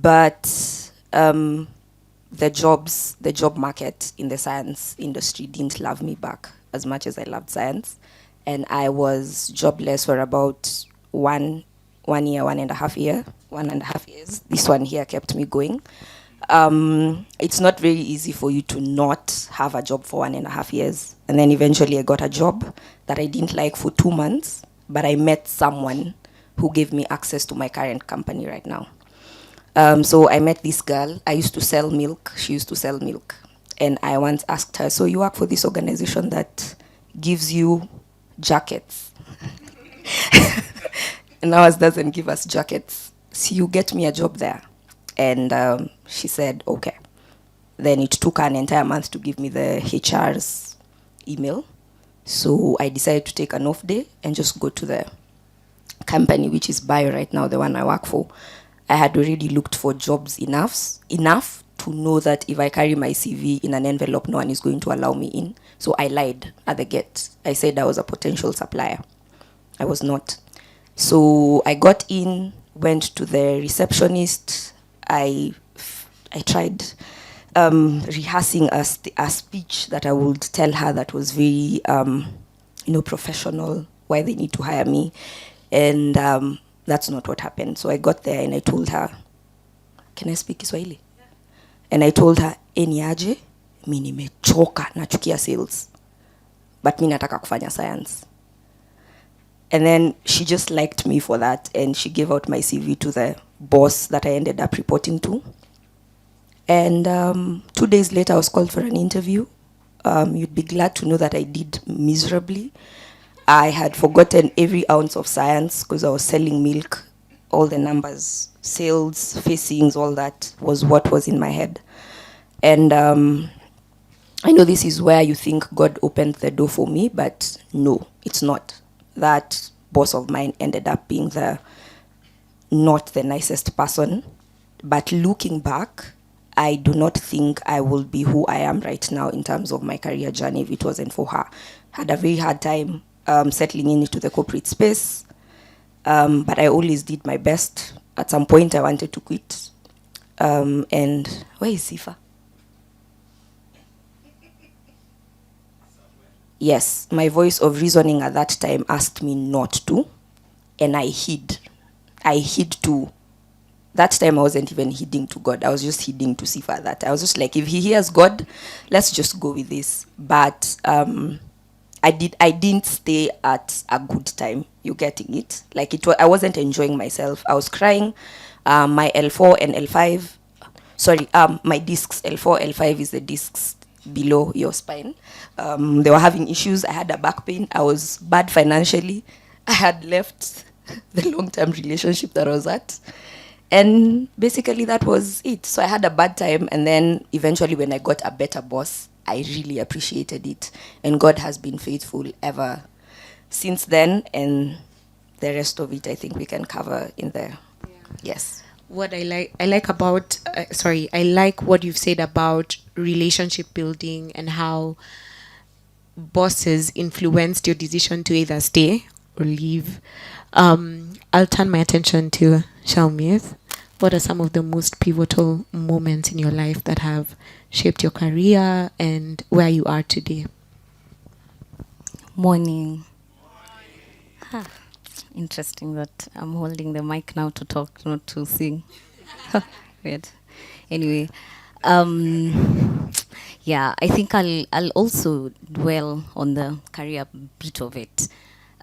But the job market in the science industry didn't love me back as much as I loved science. And I was jobless for about 1 year, 1.5 years. This one here kept me going. It's not very easy for you to not have a job for 1.5 years. And then eventually I got a job that I didn't like for 2 months, but I met someone who gave me access to my current company right now. So I met this girl. I used to sell milk. She used to sell milk. And I once asked her, so you work for this organization that gives you jackets? And ours doesn't give us jackets. So you get me a job there. And she said, okay. Then it took her an entire month to give me the HR's email. So I decided to take an off day and just go to the company, which is Bio right now, the one I work for. I had already looked for jobs enough to know that if I carry my CV in an envelope, no one is going to allow me in. So I lied at the gate. I said I was a potential supplier. I was not. So I got in, went to the receptionist. I tried rehearsing a speech that I would tell her that was very, professional, why they need to hire me. And that's not what happened. So I got there and I told her, can I speak Kiswahili? Yeah. And I told her, eni aje, mi nimechoka nachukia sales, but mi nataka kufanya science. And then she just liked me for that, and she gave out my CV to the boss that I ended up reporting to. And 2 days later, I was called for an interview. You'd be glad to know that I did miserably. I had forgotten every ounce of science because I was selling milk. All the numbers, sales, facings, all that was what was in my head. And I know this is where you think God opened the door for me, but no, it's not. That boss of mine ended up being not the nicest person. But looking back, I do not think I will be who I am right now in terms of my career journey if it wasn't for her. Had a very hard time settling into the corporate space, but I always did my best. At some point, I wanted to quit. And where is Sifa? Yes, my voice of reasoning at that time asked me not to, and I hid. I hid to. That time I wasn't even heeding to God. I was just heeding to Sifa that. I was just like, if he hears God, let's just go with this. But I didn't stay at a good time. You getting it? Like I wasn't enjoying myself. I was crying. My L4 and L5, my discs, L4, L5 is the discs below your spine. They were having issues. I had a back pain. I was bad financially. I had left the long-term relationship that I was at. And basically that was it. So I had a bad time. And then eventually when I got a better boss, I really appreciated it. And God has been faithful ever since then. And the rest of it, I think we can cover in there. Yeah. Yes. What I like what you've said about relationship building and how bosses influenced your decision to either stay or leave. I'll turn my attention to Shelmith. What are some of the most pivotal moments in your life that have shaped your career and where you are today? Morning. Interesting that I'm holding the mic now to talk, not to sing. Weird. Anyway, yeah, I think I'll also dwell on the career bit of it,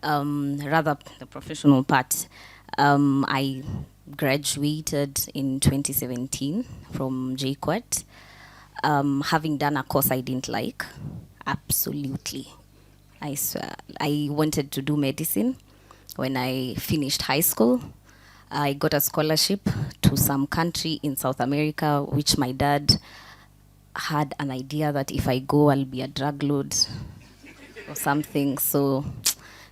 rather the professional part. I graduated in 2017 from JQuat, having done a course I didn't like, absolutely. I swear, I wanted to do medicine. When I finished high school, I got a scholarship to some country in South America, which my dad had an idea that if I go, I'll be a drug lord or something. So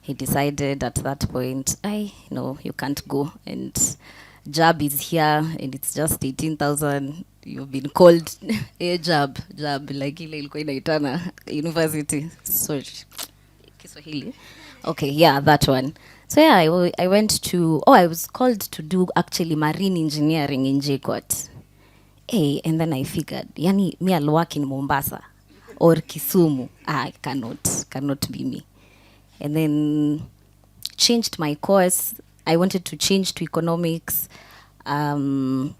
he decided at that point, you can't go. And job is here, and it's just 18,000. You've been called a job, like ile ilikuwa inaitana university. Sorry, Kiswahili. Okay, yeah, that one. So yeah, I went to, I was called to do actually marine engineering in JKUAT. Hey, and then I figured, yani, me I'll work in Mombasa or Kisumu. I cannot be me. And then changed my course. I wanted to change to economics. The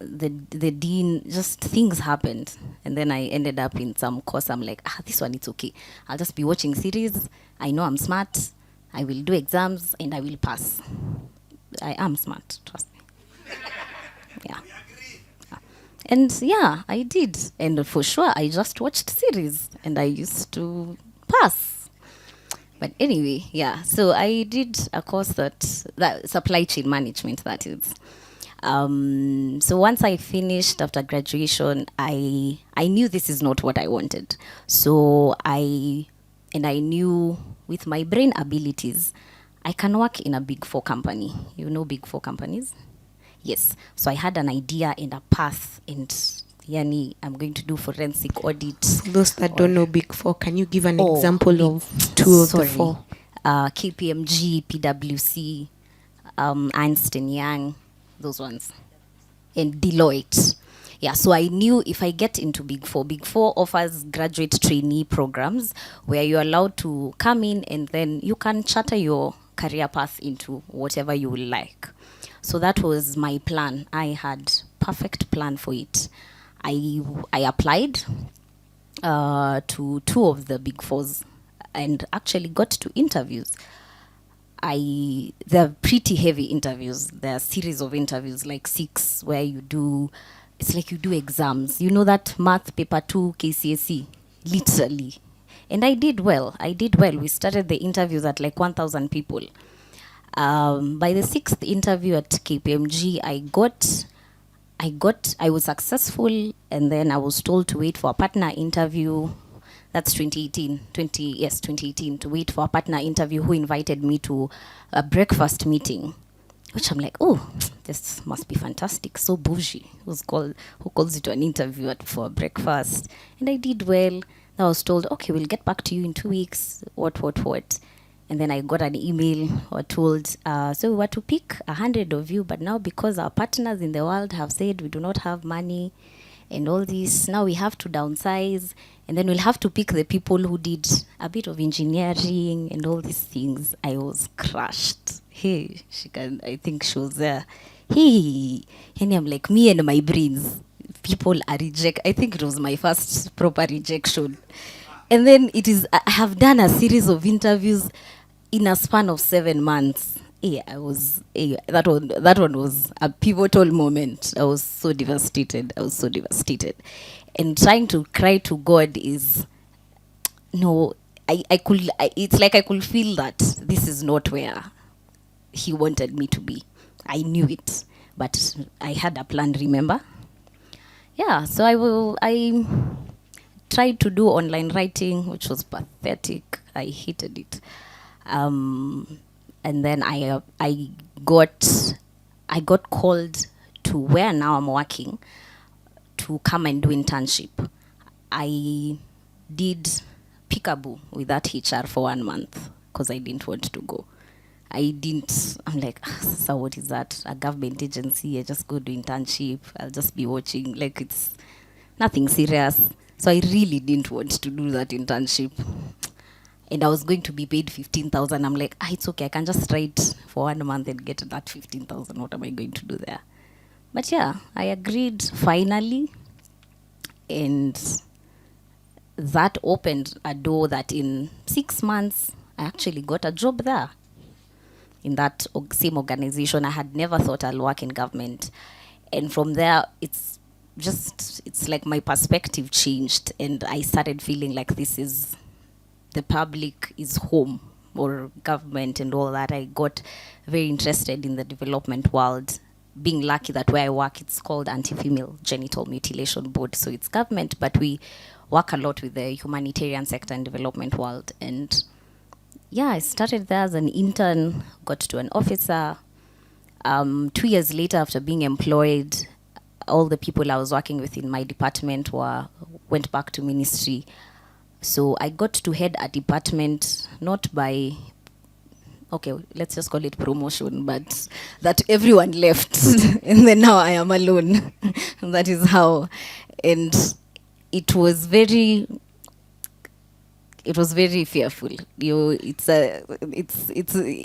dean, just things happened, and then I ended up in some course. I'm like, this one, it's okay. I'll just be watching series. I know I'm smart. I will do exams and I will pass. I am smart, trust me. Yeah. And yeah, I did. And for sure, I just watched series and I used to pass. But anyway, yeah. So I did a course that supply chain management, that is. So once I finished after graduation, I knew this is not what I wanted. So I knew with my brain abilities, I can work in a Big Four company. You know Big Four companies? Yes. So I had an idea and a path, and yani, I'm going to do forensic audit. For those that don't know Big Four, can you give an example of two of the four? KPMG, PwC, Ernst & Young, those ones, and Deloitte. Yeah, so I knew if I get into Big Four offers graduate trainee programs where you're allowed to come in and then you can charter your career path into whatever you will like. So that was my plan. I had perfect plan for it. I applied to two of the Big Fours and actually got to interviews. They're pretty heavy interviews. There are a series of interviews, like 6, where it's like you do exams. You know that math paper 2 KCSE, literally. And I did well. We started the interviews at like 1,000 people. By the 6th interview at KPMG, I was successful, and then I was told to wait for a partner interview. That's 2018, to wait for a partner interview who invited me to a breakfast meeting, which I'm like, oh, this must be fantastic, so bougie. Who calls it an interview for breakfast? And I did well. I was told, okay, we'll get back to you in 2 weeks, what. And then I got an email or told, so we were to pick 100 of you, but now because our partners in the world have said we do not have money and all this, now we have to downsize, and then we'll have to pick the people who did a bit of engineering and all these things. I was crushed. Hey, I think she was there. Hey, and I'm like, me and my brains, people are reject. I think it was my first proper rejection. And then I have done a series of interviews in a span of 7 months. That one was a pivotal moment. I was so devastated. And trying to cry to God is, no, it's like I could feel that this is not where He wanted me to be. I knew it, but I had a plan, remember? Yeah, so I tried to do online writing, which was pathetic. I hated it. And then I got called to where now I'm working to come and do internship. I did peekaboo with that HR for 1 month because I didn't want to go. I'm like, so what is that? A government agency? I just go do internship. I'll just be watching. Like, it's nothing serious. So I really didn't want to do that internship. And I was going to be paid 15,000. I'm like, it's okay. I can just write for 1 month and get that 15,000. What am I going to do there? But yeah, I agreed finally. And that opened a door that in 6 months, I actually got a job there. In that same organization. I had never thought I'll work in government. And from there, it's like my perspective changed. And I started feeling like the public is home, or government and all that. I got very interested in the development world. Being lucky that where I work, it's called Anti-Female Genital Mutilation Board. So it's government, but we work a lot with the humanitarian sector and development world. And yeah, I started there as an intern, got to an officer. 2 years later, after being employed, all the people I was working with in my department went back to ministry. So I got to head a department, not by okay, let's just call it promotion, but that everyone left and then now I am alone. That is how. And it was very fearful.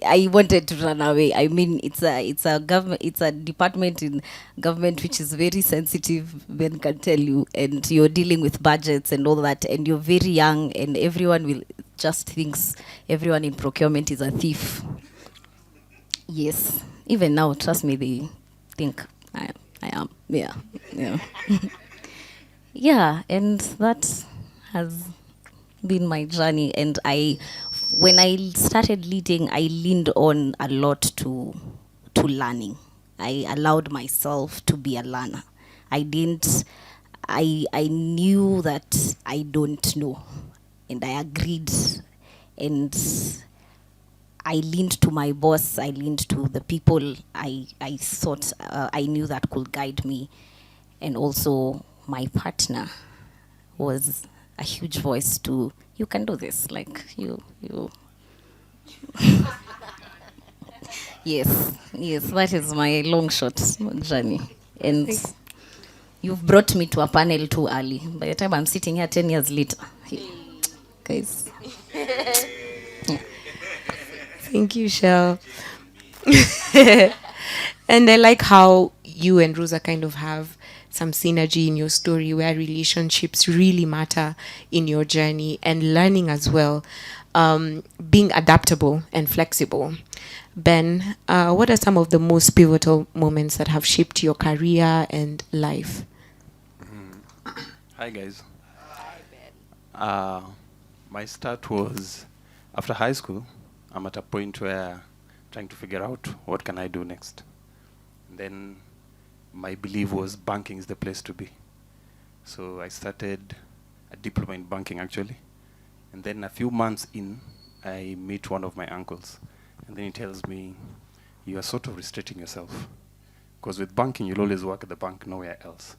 I wanted to run away. I mean, it's a government, it's a department in government which is very sensitive, men can tell you, and you're dealing with budgets and all that, and you're very young, and everyone will just thinks everyone in procurement is a thief. Yes, even now, trust me, they think I am. Yeah, yeah. Yeah, and that has been my journey. And when I started leading, I leaned on a lot to learning. I allowed myself to be a learner. I didn't. I knew that I don't know, and I agreed, and I leaned to my boss. I leaned to the people I thought I knew that could guide me, and also my partner was a huge voice to, you can do this, like you yes, that is my long shot journey. And you've brought me to a panel too early. By the time I'm sitting here 10 years later, guys. Thank you, Shell. And I like how you and Rosa kind of have some synergy in your story where relationships really matter in your journey, and learning as well, being adaptable and flexible. Ben, what are some of the most pivotal moments that have shaped your career and life? Hi, guys. My start was after high school. I'm at a point where trying to figure out what can I do next. And then my belief was banking is the place to be. So I started a diploma in banking, actually. And then a few months in, I meet one of my uncles. And then he tells me, you are sort of restricting yourself. Because with banking, you'll always work at the bank, nowhere else.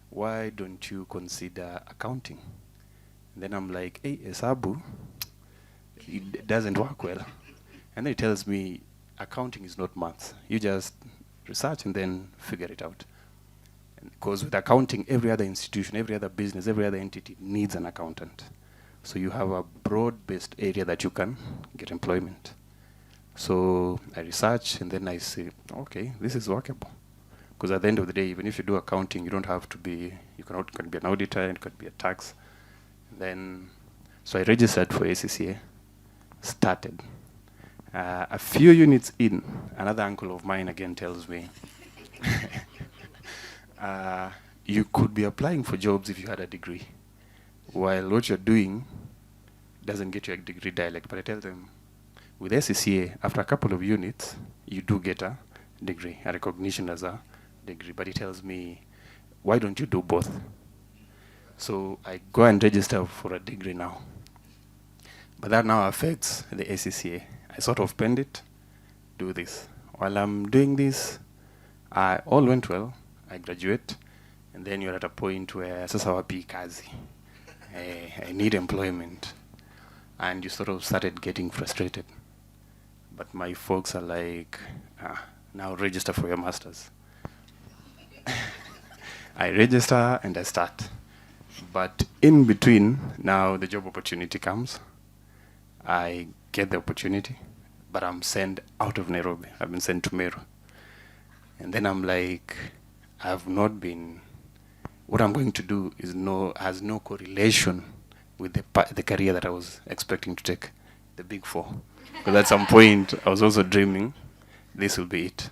Why don't you consider accounting? And then I'm like, hey, Esabu, it doesn't work well. And then he tells me, accounting is not maths. You just research and then figure it out. Because with accounting, every other institution, every other business, every other entity needs an accountant. So you have a broad-based area that you can get employment. So I research and then I say, okay, this is workable. Because at the end of the day, even if you do accounting, you don't have to be, you can be an auditor, and it could be a tax. And then, so I registered for ACCA, started. A few units in, another uncle of mine again tells me, you could be applying for jobs if you had a degree, while what you're doing doesn't get you a degree dialect. But I tell them, with SCCA, after a couple of units, you do get a degree, a recognition as a degree. But he tells me, why don't you do both? So I go and register for a degree now. But that now affects the SCCA. I sort of penned it, do this. While I'm doing this, all went well. I graduate, and then you're at a point where sasa wapi kazi. I need employment. And you sort of started getting frustrated. But my folks are like, now register for your master's. I register and I start. But in between, now the job opportunity comes. I get the opportunity, but I'm sent out of Nairobi. I've been sent to Meru. And then I'm like, I've not been, what I'm going to do is has no correlation with the career that I was expecting to take, the Big Four. Because at some point, I was also dreaming, this will be it.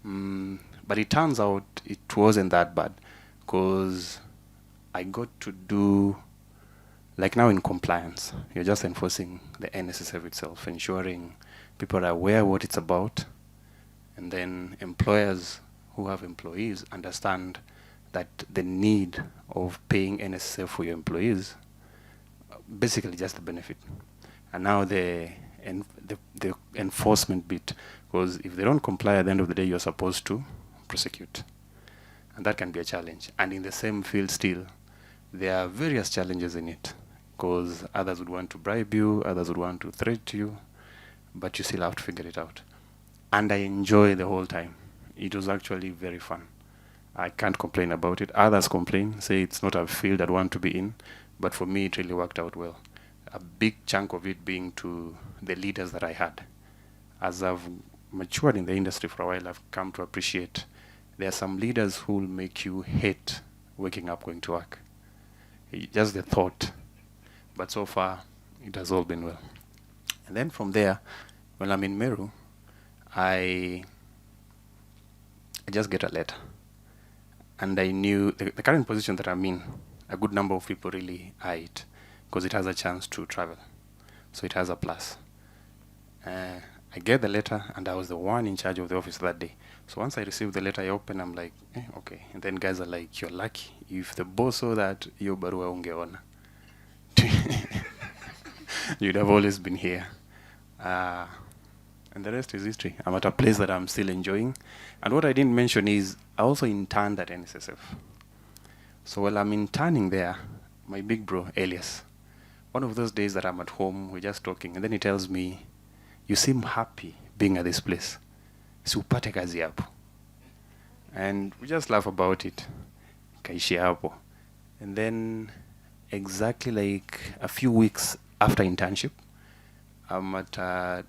But it turns out it wasn't that bad, because I got to do, like now in compliance, you're just enforcing the NSSF itself, ensuring people are aware what it's about, and then employers who have employees understand that the need of paying NSSF for your employees, basically just the benefit. And now the enforcement bit, because if they don't comply, at the end of the day, you're supposed to prosecute. And that can be a challenge. And in the same field still, there are various challenges in it, because others would want to bribe you, others would want to threat you. but you still have to figure it out. And I enjoy the whole time. It was actually very fun. I can't complain about it. Others complain, say it's not a field I'd want to be in, but for me it really worked out well. A big chunk of it being to the leaders that I had. As I've matured in the industry for a while, I've come to appreciate there are some leaders who will make you hate waking up going to work. Just the thought. But so far, it has all been well. And then from there, when I'm in Meru, I just get a letter. And I knew the current position that I'm in, a good number of people really eye it because it has a chance to travel. So it has a plus. I get the letter, and I was the one in charge of the office that day. So once I received the letter, I open, I'm like, okay. And then guys are like, you're lucky. If the boss saw that, yo barua ungeona. You'd have always been here. And the rest is history. I'm at a place that I'm still enjoying. And what I didn't mention is I also interned at NSSF. So while I'm interning there, my big bro, Elias, one of those days that I'm at home, we're just talking, and then he tells me, you seem happy being at this place. Si upate kazi hapo. And we just laugh about it. Kaishi hapo. And then exactly like a few weeks after internship, I'm at a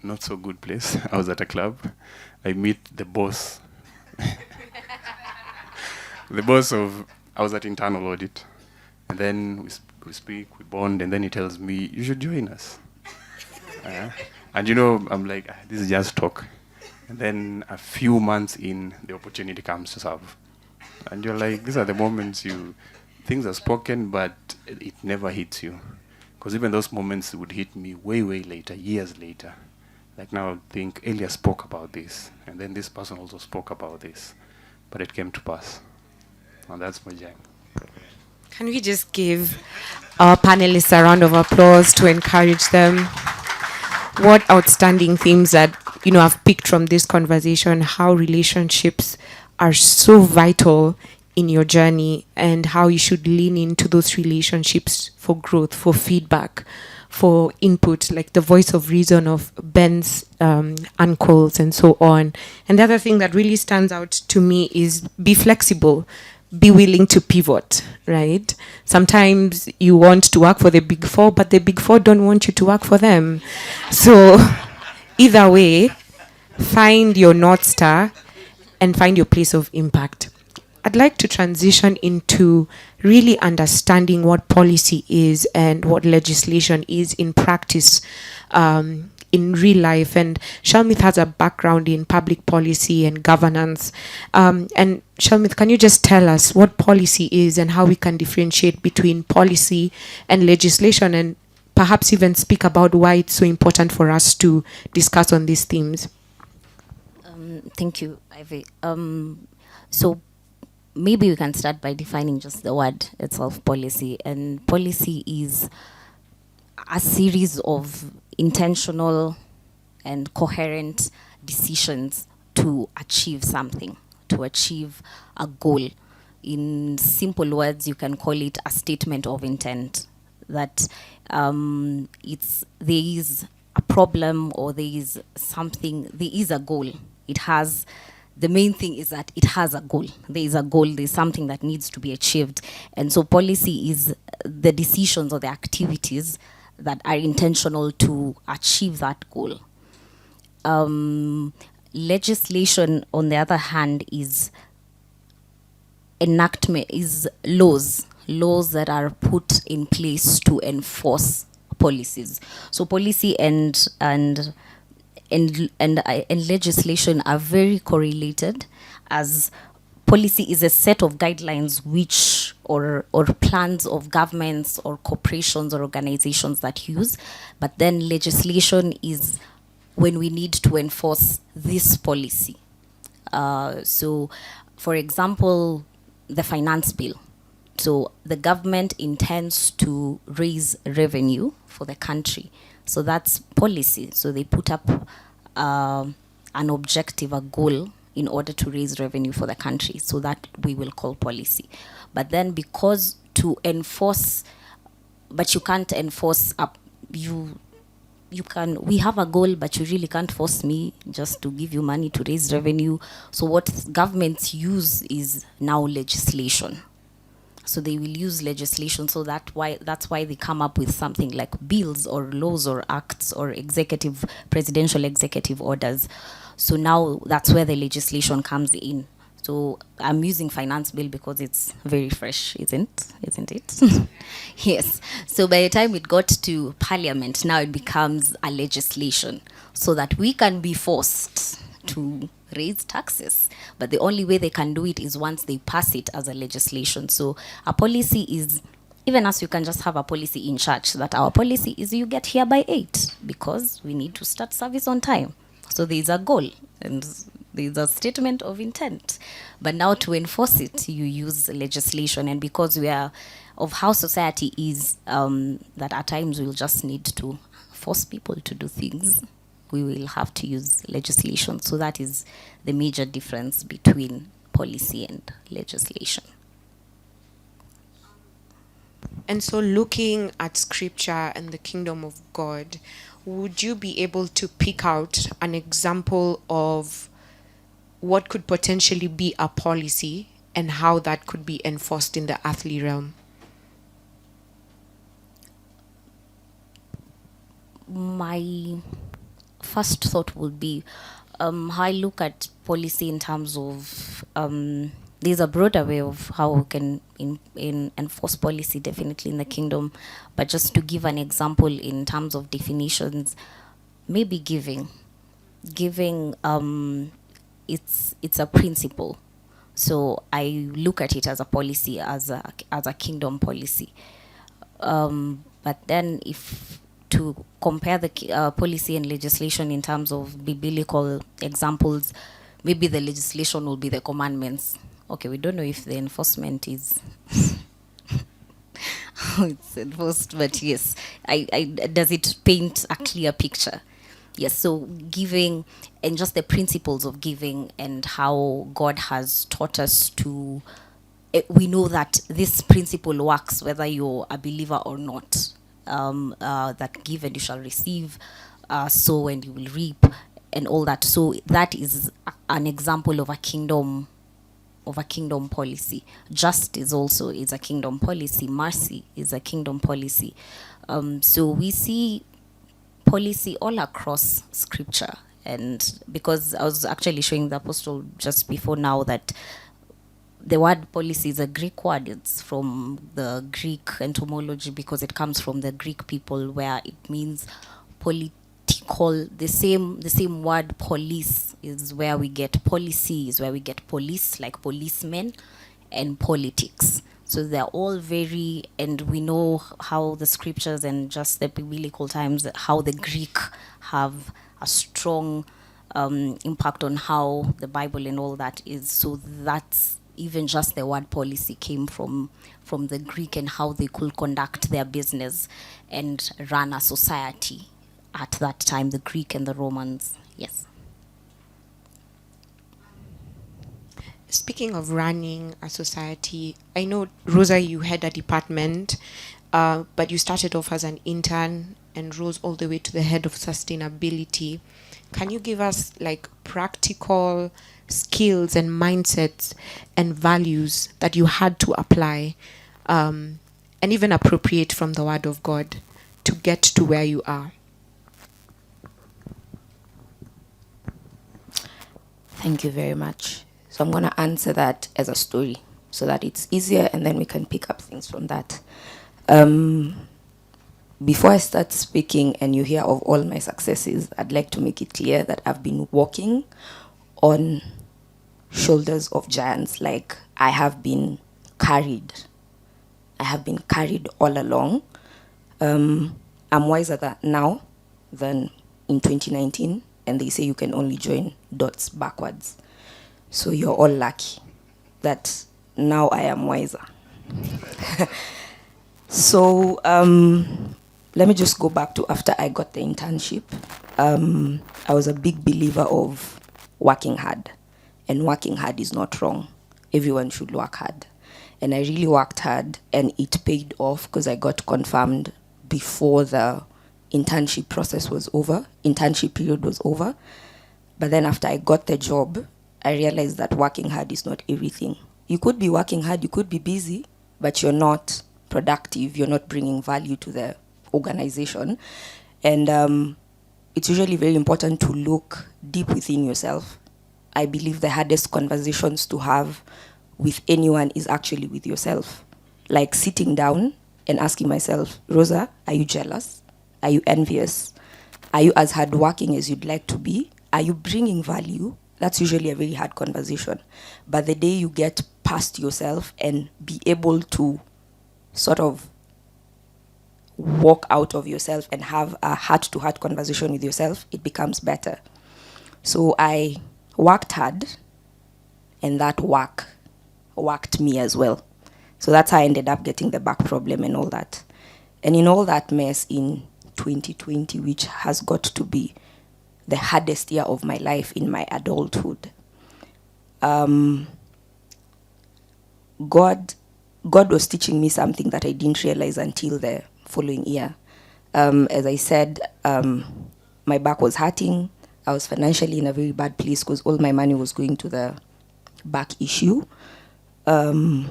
not so good place. I was at a club. I meet the boss. The boss of, I was at internal audit. And then we speak, we bond, and then he tells me, you should join us. And you know, I'm like, this is just talk. And then a few months in, the opportunity comes to serve. And you're like, these are the moments things are spoken, but it never hits you. Because even those moments would hit me way, way later, years later. Like now I think, Elias spoke about this, and then this person also spoke about this. But it came to pass. And that's my jam. Can we just give our panelists a round of applause to encourage them? What outstanding themes that, I've picked from this conversation, how relationships are so vital in your journey and how you should lean into those relationships for growth, for feedback, for input, like the voice of reason of Ben's uncles and so on. And the other thing that really stands out to me is be flexible. Be willing to pivot, right? Sometimes you want to work for the Big Four, but the Big Four don't want you to work for them. So either way, find your North Star and find your place of impact. I'd like to transition into really understanding what policy is and what legislation is in practice, in real life. And Shelmith has a background in public policy and governance. And Shelmith, can you just tell us what policy is and how we can differentiate between policy and legislation, and perhaps even speak about why it's so important for us to discuss on these themes? Thank you, Ivy. So maybe we can start by defining just the word itself, policy. And policy is a series of intentional and coherent decisions to achieve something, to achieve a goal. In simple words, you can call it a statement of intent, that there is a problem or there is something, there is a goal. The main thing is that it has a goal. There is a goal, there's something that needs to be achieved. And so policy is the decisions or the activities that are intentional to achieve that goal. Legislation, on the other hand, is laws that are put in place to enforce policies. So policy and legislation are very correlated, as policy is a set of guidelines which or plans of governments or corporations or organizations that use, but then legislation is when we need to enforce this policy. So, for example, the finance bill. So the government intends to raise revenue for the country. So that's policy. So they put up an objective, a goal, in order to raise revenue for the country. So that we will call policy. But then because to enforce, but you can't enforce we have a goal, but you really can't force me just to give you money to raise revenue. So what governments use is now legislation. So they will use legislation. So that's why they come up with something like bills or laws or acts or presidential executive orders. So now that's where the legislation comes in. So I'm using finance bill because it's very fresh, isn't it? Yes. So by the time it got to parliament, now it becomes a legislation so that we can be forced to raise taxes. But the only way they can do it is once they pass it as a legislation. So a policy is, even as you can just have a policy in church, that our policy is you get here by 8 because we need to start service on time. So there is a goal and there is a statement of intent. But now to enforce it, you use legislation. And because we are of how society is, that at times we'll just need to force people to do things, we will have to use legislation. So that is the major difference between policy and legislation. And so looking at scripture and the kingdom of God, would you be able to pick out an example of what could potentially be a policy and how that could be enforced in the earthly realm? My first thought would be how I look at policy in terms of there's a broader way of how we can enforce policy, definitely in the kingdom. But just to give an example in terms of definitions, maybe giving, it's a principle. So I look at it as a policy, as a kingdom policy. But then if to compare the policy and legislation in terms of biblical examples, maybe the legislation will be the commandments. Okay, we don't know if the enforcement is how it's enforced, but yes, does it paint a clear picture? Yes, so giving and just the principles of giving and how God has taught us to, we know that this principle works whether you're a believer or not. That give and you shall receive, sow and you will reap, and all that. So that is an example of a kingdom policy. Justice also is a kingdom policy. Mercy is a kingdom policy. So we see policy all across scripture. And because I was actually showing the apostle just before now that the word policy is a Greek word. It's from the Greek etymology because it comes from the Greek people, where it means political. The same word police is where we get policy, is where we get police, like policemen, and politics. So they're all very, and we know how the scriptures and just the biblical times, how the Greek have a strong impact on how the Bible and all that is. So that's even just the word policy came from the Greek and how they could conduct their business and run a society at that time, the Greek and the Romans. Yes. Speaking of running a society, I know, Rosa, you had a department, but you started off as an intern and rose all the way to the head of sustainability. Can you give us like practical skills and mindsets and values that you had to apply and even appropriate from the Word of God to get to where you are? Thank you very much. So I'm going to answer that as a story so that it's easier, and then we can pick up things from that. Before I start speaking and you hear of all my successes, I'd like to make it clear that I've been walking on shoulders of giants. Like, I have been carried. I have been carried all along. I'm wiser now than in 2019, and they say you can only join dots backwards. So you're all lucky that now I am wiser. So let me just go back to after I got the internship. I was a big believer of working hard. And working hard is not wrong. Everyone should work hard. And I really worked hard, and it paid off because I got confirmed before the internship process was over, internship period was over. But then after I got the job, I realized that working hard is not everything. You could be working hard, you could be busy, but you're not productive, you're not bringing value to the organization. And it's usually very important to look deep within yourself. I believe the hardest conversations to have with anyone is actually with yourself. Like sitting down and asking myself, Rosa, are you jealous? Are you envious? Are you as hardworking as you'd like to be? Are you bringing value? That's usually a very hard conversation. But the day you get past yourself and be able to sort of walk out of yourself and have a heart-to-heart conversation with yourself, it becomes better. So I worked hard, and that worked me as well. So that's how I ended up getting the back problem and all that. And in all that mess in 2020, which has got to be the hardest year of my life in my adulthood, God was teaching me something that I didn't realize until the following year. As I said, my back was hurting. I was financially in a very bad place because all my money was going to the back issue. Not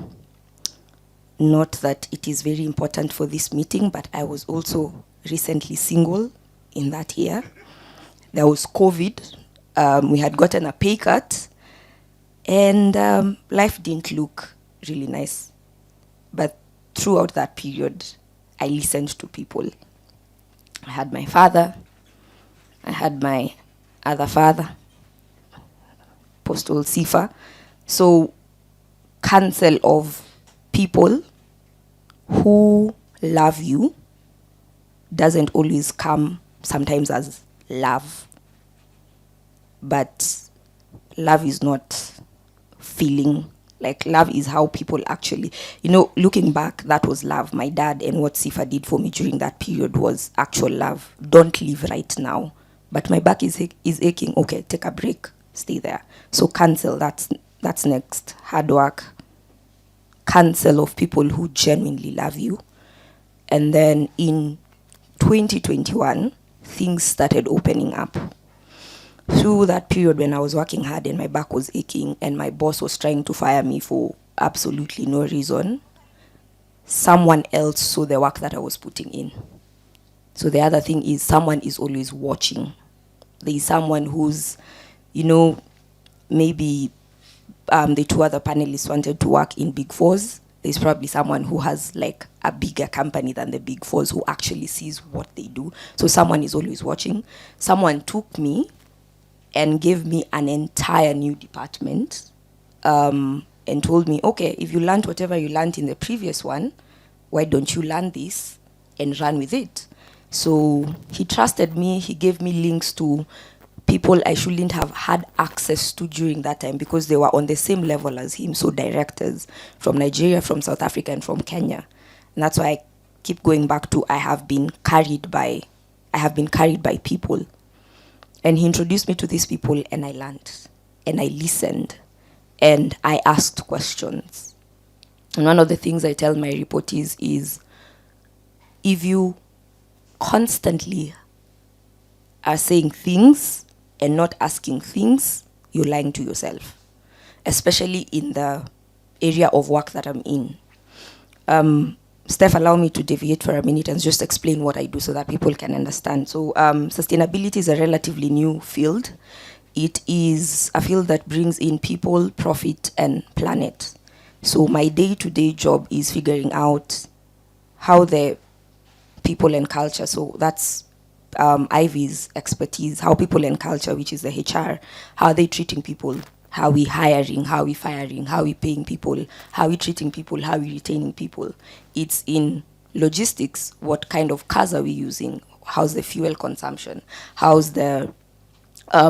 that it is very important for this meeting, but I was also recently single in that year. There was COVID. We had gotten a pay cut, and life didn't look really nice. But throughout that period, I listened to people. I had my father. I had my other father, Apostle Sifa. So, counsel of people who love you doesn't always come sometimes as love. But love is not feeling. Like, love is how people actually, looking back, that was love. My dad and what Sifa did for me during that period was actual love. Don't leave right now. But my back is aching. Okay, take a break. Stay there. So cancel. That's next. Hard work. Cancel of people who genuinely love you. And then in 2021, things started opening up. Through that period when I was working hard and my back was aching and my boss was trying to fire me for absolutely no reason, someone else saw the work that I was putting in. So the other thing is someone is always watching. There is someone who's, maybe the two other panelists wanted to work in Big Fours. There's probably someone who has like a bigger company than the Big Fours who actually sees what they do. So someone is always watching. Someone took me and gave me an entire new department, and told me, okay, if you learned whatever you learned in the previous one, why don't you learn this and run with it? So he trusted me. He gave me links to people I shouldn't have had access to during that time because they were on the same level as him. So directors from Nigeria, from South Africa, and from Kenya. And that's why I keep going back to I have been carried by people. And he introduced me to these people, and I learned, and I listened, and I asked questions. And one of the things I tell my reportees is, if you constantly are saying things and not asking things, you're lying to yourself, especially in the area of work that I'm in. Steph, allow me to deviate for a minute and just explain what I do so that people can understand. So sustainability is a relatively new field. It is a field that brings in people, profit, and planet. So my day-to-day job is figuring out how the people and culture, so that's Ivy's expertise, how people and culture, which is the HR, how are they treating people? How we hiring, how we firing, how we paying people, how we treating people, how we retaining people. It's in logistics, what kind of cars are we using? How's the fuel consumption? How's the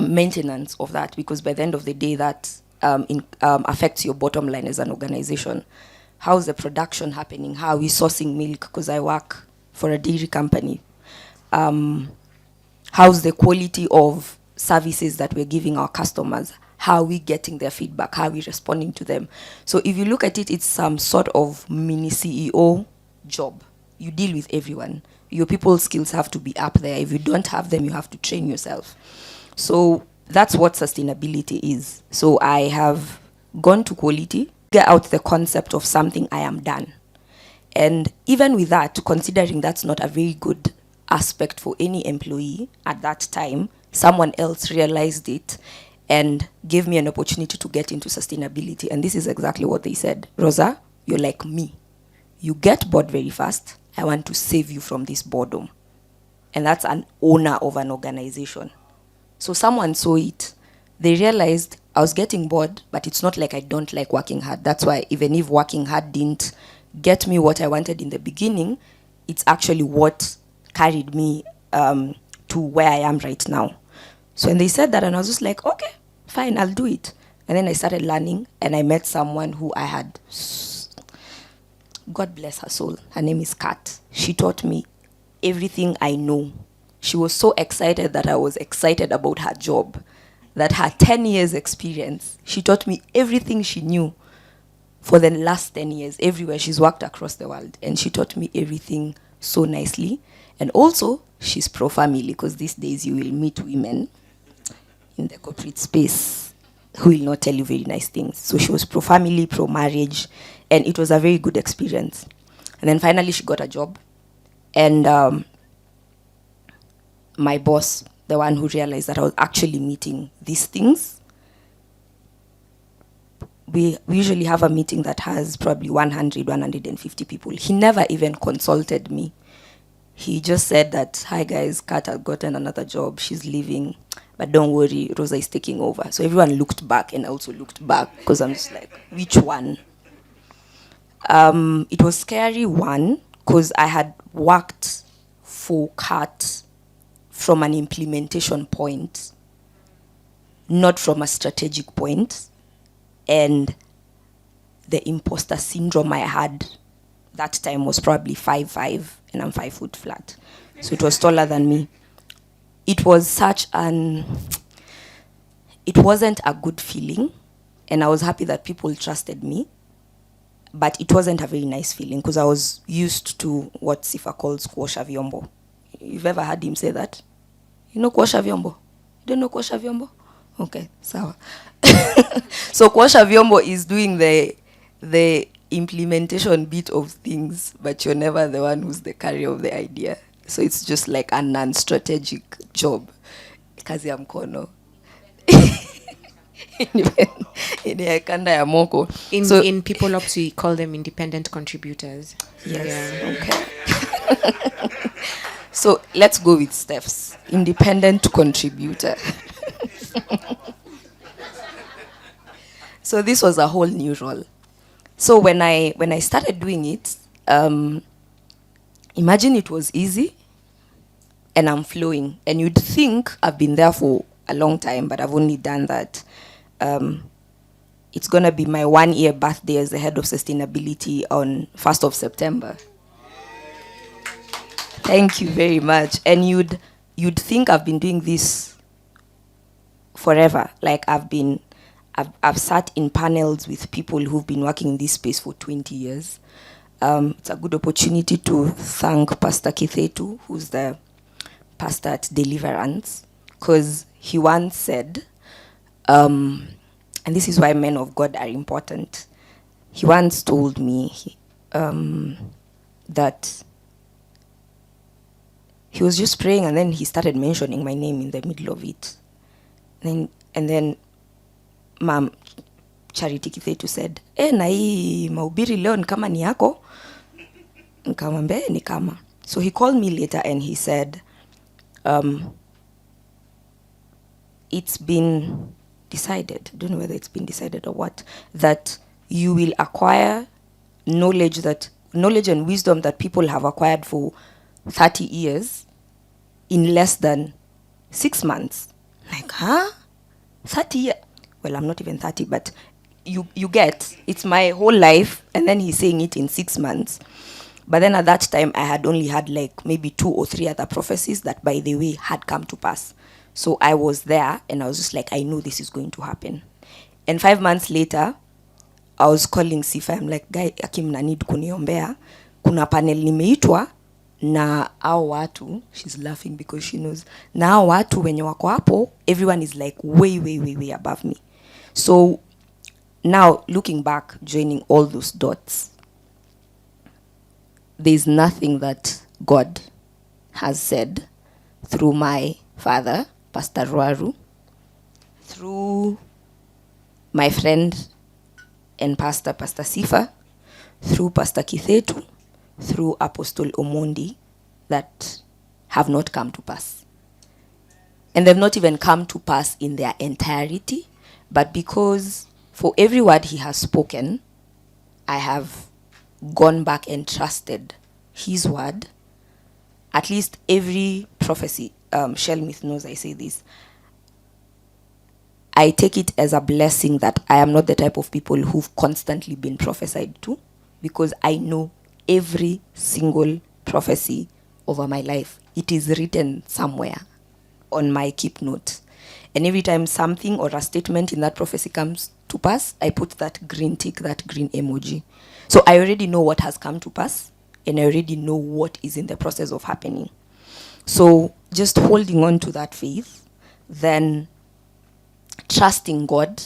maintenance of that? Because by the end of the day, that affects your bottom line as an organization. How's the production happening? How are we sourcing milk? Because I work for a dairy company. How's the quality of services that we're giving our customers? How are we getting their feedback? How are we responding to them? So if you look at it, it's some sort of mini CEO job. you deal with everyone. Your people skills have to be up there. If you don't have them, you have to train yourself. So that's what sustainability is. So I have gone to quality, get out the concept of something I am done. And even with that, considering that's not a very good aspect for any employee at that time, someone else realized it and gave me an opportunity to get into sustainability. And this is exactly what they said. Rosa, you're like me. You get bored very fast. I want to save you from this boredom. And that's an owner of an organization. So someone saw it. They realized I was getting bored, but it's not like I don't like working hard. That's why even if working hard didn't get me what I wanted in the beginning, it's actually what carried me to where I am right now. So when they said that, and I was just like, okay, fine, I'll do it. And then I started learning, and I met someone who I had, God bless her soul, her name is Kat. She taught me everything I know. She was so excited that I was excited about her job, that her 10 years experience, she taught me everything she knew for the last 10 years, everywhere. She's worked across the world, and she taught me everything so nicely. And also, she's pro-family, because these days you will meet women in the corporate space who will not tell you very nice things. So she was pro-family, pro-marriage, and it was a very good experience. And then finally she got a job, and my boss, the one who realized that I was actually meeting these things, we usually have a meeting that has probably 100, 150 people. He never even consulted me. He just said that, hi guys, Kat has gotten another job, she's leaving, but don't worry, Rosa is taking over. So everyone looked back, and I also looked back, because I'm just like, which one? It was scary, one, because I had worked for Kat from an implementation point, not from a strategic point. And the imposter syndrome I had that time was probably 5'5", and I'm 5 foot flat. So it was taller than me. It was it wasn't a good feeling, and I was happy that people trusted me, but it wasn't a very nice feeling, because I was used to what Sifa calls kuosha vyombo. You've ever heard him say that? You know kuosha vyombo? You don't know kuosha vyombo? Okay, sawa. So kuosha vyombo is doing the implementation bit of things, but you're never the one who's the carrier of the idea. So it's just like a non-strategic job. Kazi ya mkono. In kanda ya moko. In People Ops, we call them independent contributors. Yes, Yeah. okay. So let's go with Steph's independent contributor. So this was a whole new role. So when I started doing it, imagine it was easy and I'm flowing. And you'd think I've been there for a long time, but I've only done that. It's going to be my 1-year birthday as the head of sustainability on 1st of September. Thank you very much. And you'd think I've been doing this forever. Like I've sat in panels with people who've been working in this space for 20 years. It's a good opportunity to thank Pastor Kithetu, who's the pastor at Deliverance, because he once said, and this is why men of God are important. He once told me that he was just praying, and then he started mentioning my name in the middle of it. And then Ma'am Charity Kithetu said, na hii mahubiri leo ni kama ni yako? Nikamwambia ni kama. So he called me later and he said, it's been decided, I don't know whether it's been decided or what, that you will acquire knowledge and wisdom that people have acquired for 30 years in less than 6 months. Like, huh? 30 years? Well, I'm not even 30, but you get, it's my whole life, and then he's saying it in 6 months. But then at that time, I had only had like maybe 2 or 3 other prophecies that, by the way, had come to pass. So I was there, and I was just like, I know this is going to happen. And 5 months later, I was calling Sifa. I'm like, guy, Akim na need kuniombea, kuna panel nimeitwa na hao watu, she's laughing because she knows, na hao watu wenye wako hapo, everyone is like way above me. So now looking back, joining all those dots, there's nothing that God has said through my father, Pastor Rwaru, through my friend and Pastor Sifa, through Pastor Kithetu, through Apostle Omondi, that have not come to pass. And they've not even come to pass in their entirety, but because for every word he has spoken, I have gone back and trusted his word. At least every prophecy, Shelmith knows I say this, I take it as a blessing that I am not the type of people who've constantly been prophesied to, because I know every single prophecy over my life. It is written somewhere on my keep note. And every time something or a statement in that prophecy comes to pass, I put that green tick, that green emoji. So I already know what has come to pass, and I already know what is in the process of happening. So just holding on to that faith, then trusting God,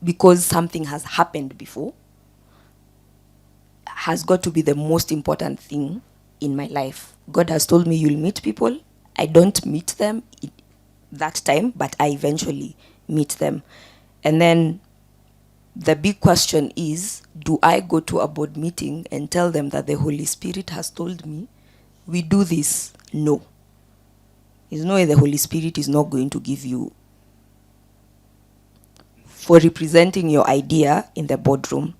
because something has happened before, has got to be the most important thing in my life. God has told me, you'll meet people. I don't meet them that time, but I eventually meet them. And then the big question is, do I go to a board meeting and tell them that the Holy Spirit has told me we do this? No. There's no way the Holy Spirit is not going to give you for representing your idea in the boardroom.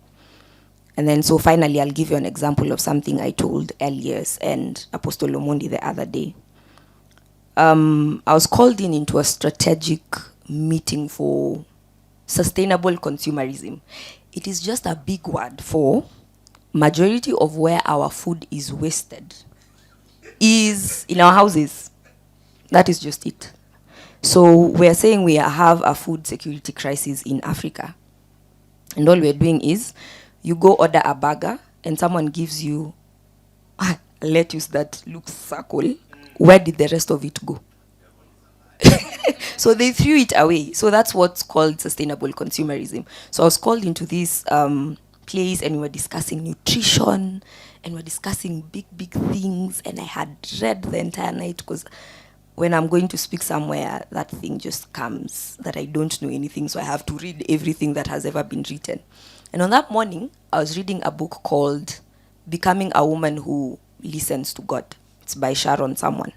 And then so finally, I'll give you an example of something I told Elias and Apostle Omondi the other day. I was called into a strategic meeting for sustainable consumerism. It is just a big word for majority of where our food is wasted is in our houses. That is just it. So we're saying we have a food security crisis in Africa. And all we're doing is, you go order a burger and someone gives you a lettuce that looks circle. Where did the rest of it go? So they threw it away. So that's what's called sustainable consumerism. So I was called into this place, and we were discussing nutrition, and we're discussing big things. And I had read the entire night, because when I'm going to speak somewhere, that thing just comes, that I don't know anything. So I have to read everything that has ever been written. And on that morning, I was reading a book called Becoming a Woman Who Listens to God. It's by Sharon someone.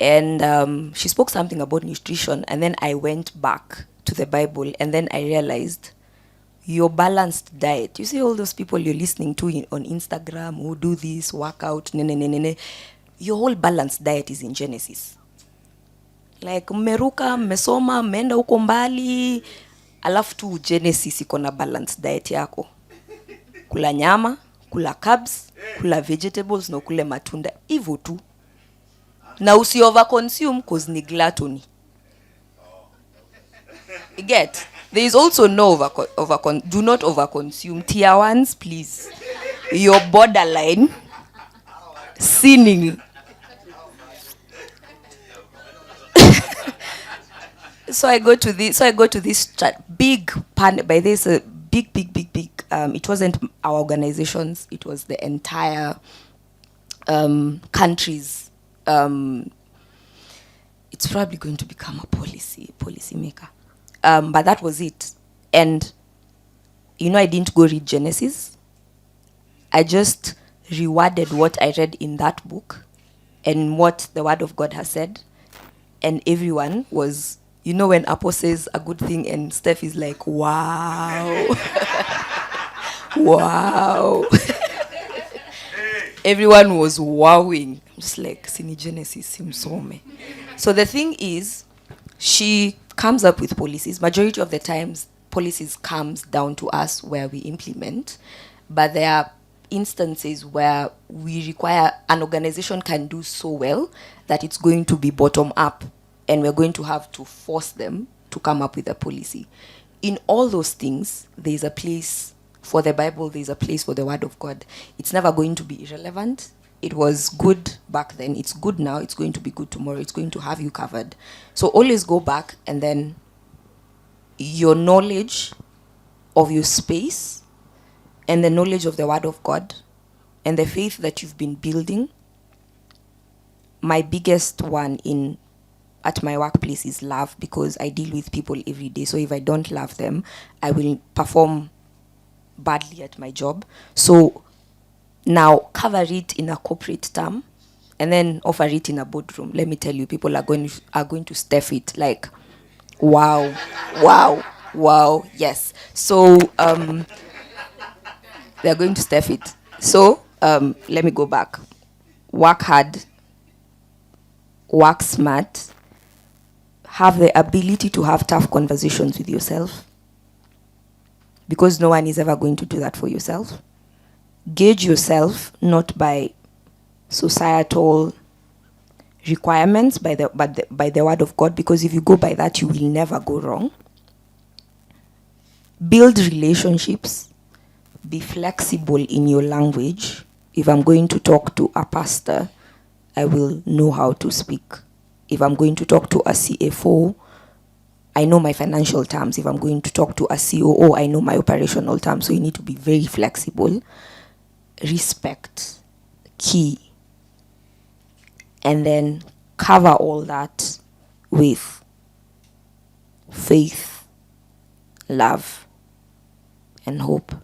And she spoke something about nutrition, and then I went back to the Bible, and then I realized your balanced diet. You see all those people you're listening to on Instagram who do this, workout, your whole balanced diet is in Genesis. Like mmeruka, mmesoma, mmeenda huko mbali, alafu tu Genesis iko na balanced diet yako. Kula nyama, kula carbs, kula vegetables, na kule matunda. Hivyo tu. Na usi overconsume cause ni gluttony. You get? There is also no do not overconsume. Tier ones, please. You're borderline sinning. So I go to this big pan. By this big. It wasn't our organizations. It was the entire countries. It's probably going to become a policy maker. But that was it. And I didn't go read Genesis. I just reworded what I read in that book and what the Word of God has said. And everyone was, when Apo says a good thing and Steph is like, wow. Wow. Everyone was wowing. I'm just like, Sini Genesis, Simsome. So the thing is, she comes up with policies. Majority of the times, policies comes down to us where we implement. But there are instances where we require, an organization can do so well that it's going to be bottom up. And we're going to have to force them to come up with a policy. In all those things, there's a place for the Bible, there's a place for the Word of God. It's never going to be irrelevant. It was good back then. It's good now. It's going to be good tomorrow. It's going to have you covered. So always go back, and then your knowledge of your space and the knowledge of the Word of God and the faith that you've been building. My biggest one at my workplace is love, because I deal with people every day. So if I don't love them, I will perform badly at my job. So now cover it in a corporate term and then offer it in a boardroom. Let me tell you, people are going to stuff it like, wow, yes. So they're going to stuff it. So let me go back. Work hard, work smart, have the ability to have tough conversations with yourself, because no one is ever going to do that for yourself. Gauge yourself not by societal requirements, by the Word of God, because if you go by that, you will never go wrong. Build relationships. Be flexible in your language. If I'm going to talk to a pastor, I will know how to speak. If I'm going to talk to a CFO, I know my financial terms. If I'm going to talk to a COO, I know my operational terms. So you need to be very flexible. Respect, key. And then cover all that with faith, love, and hope.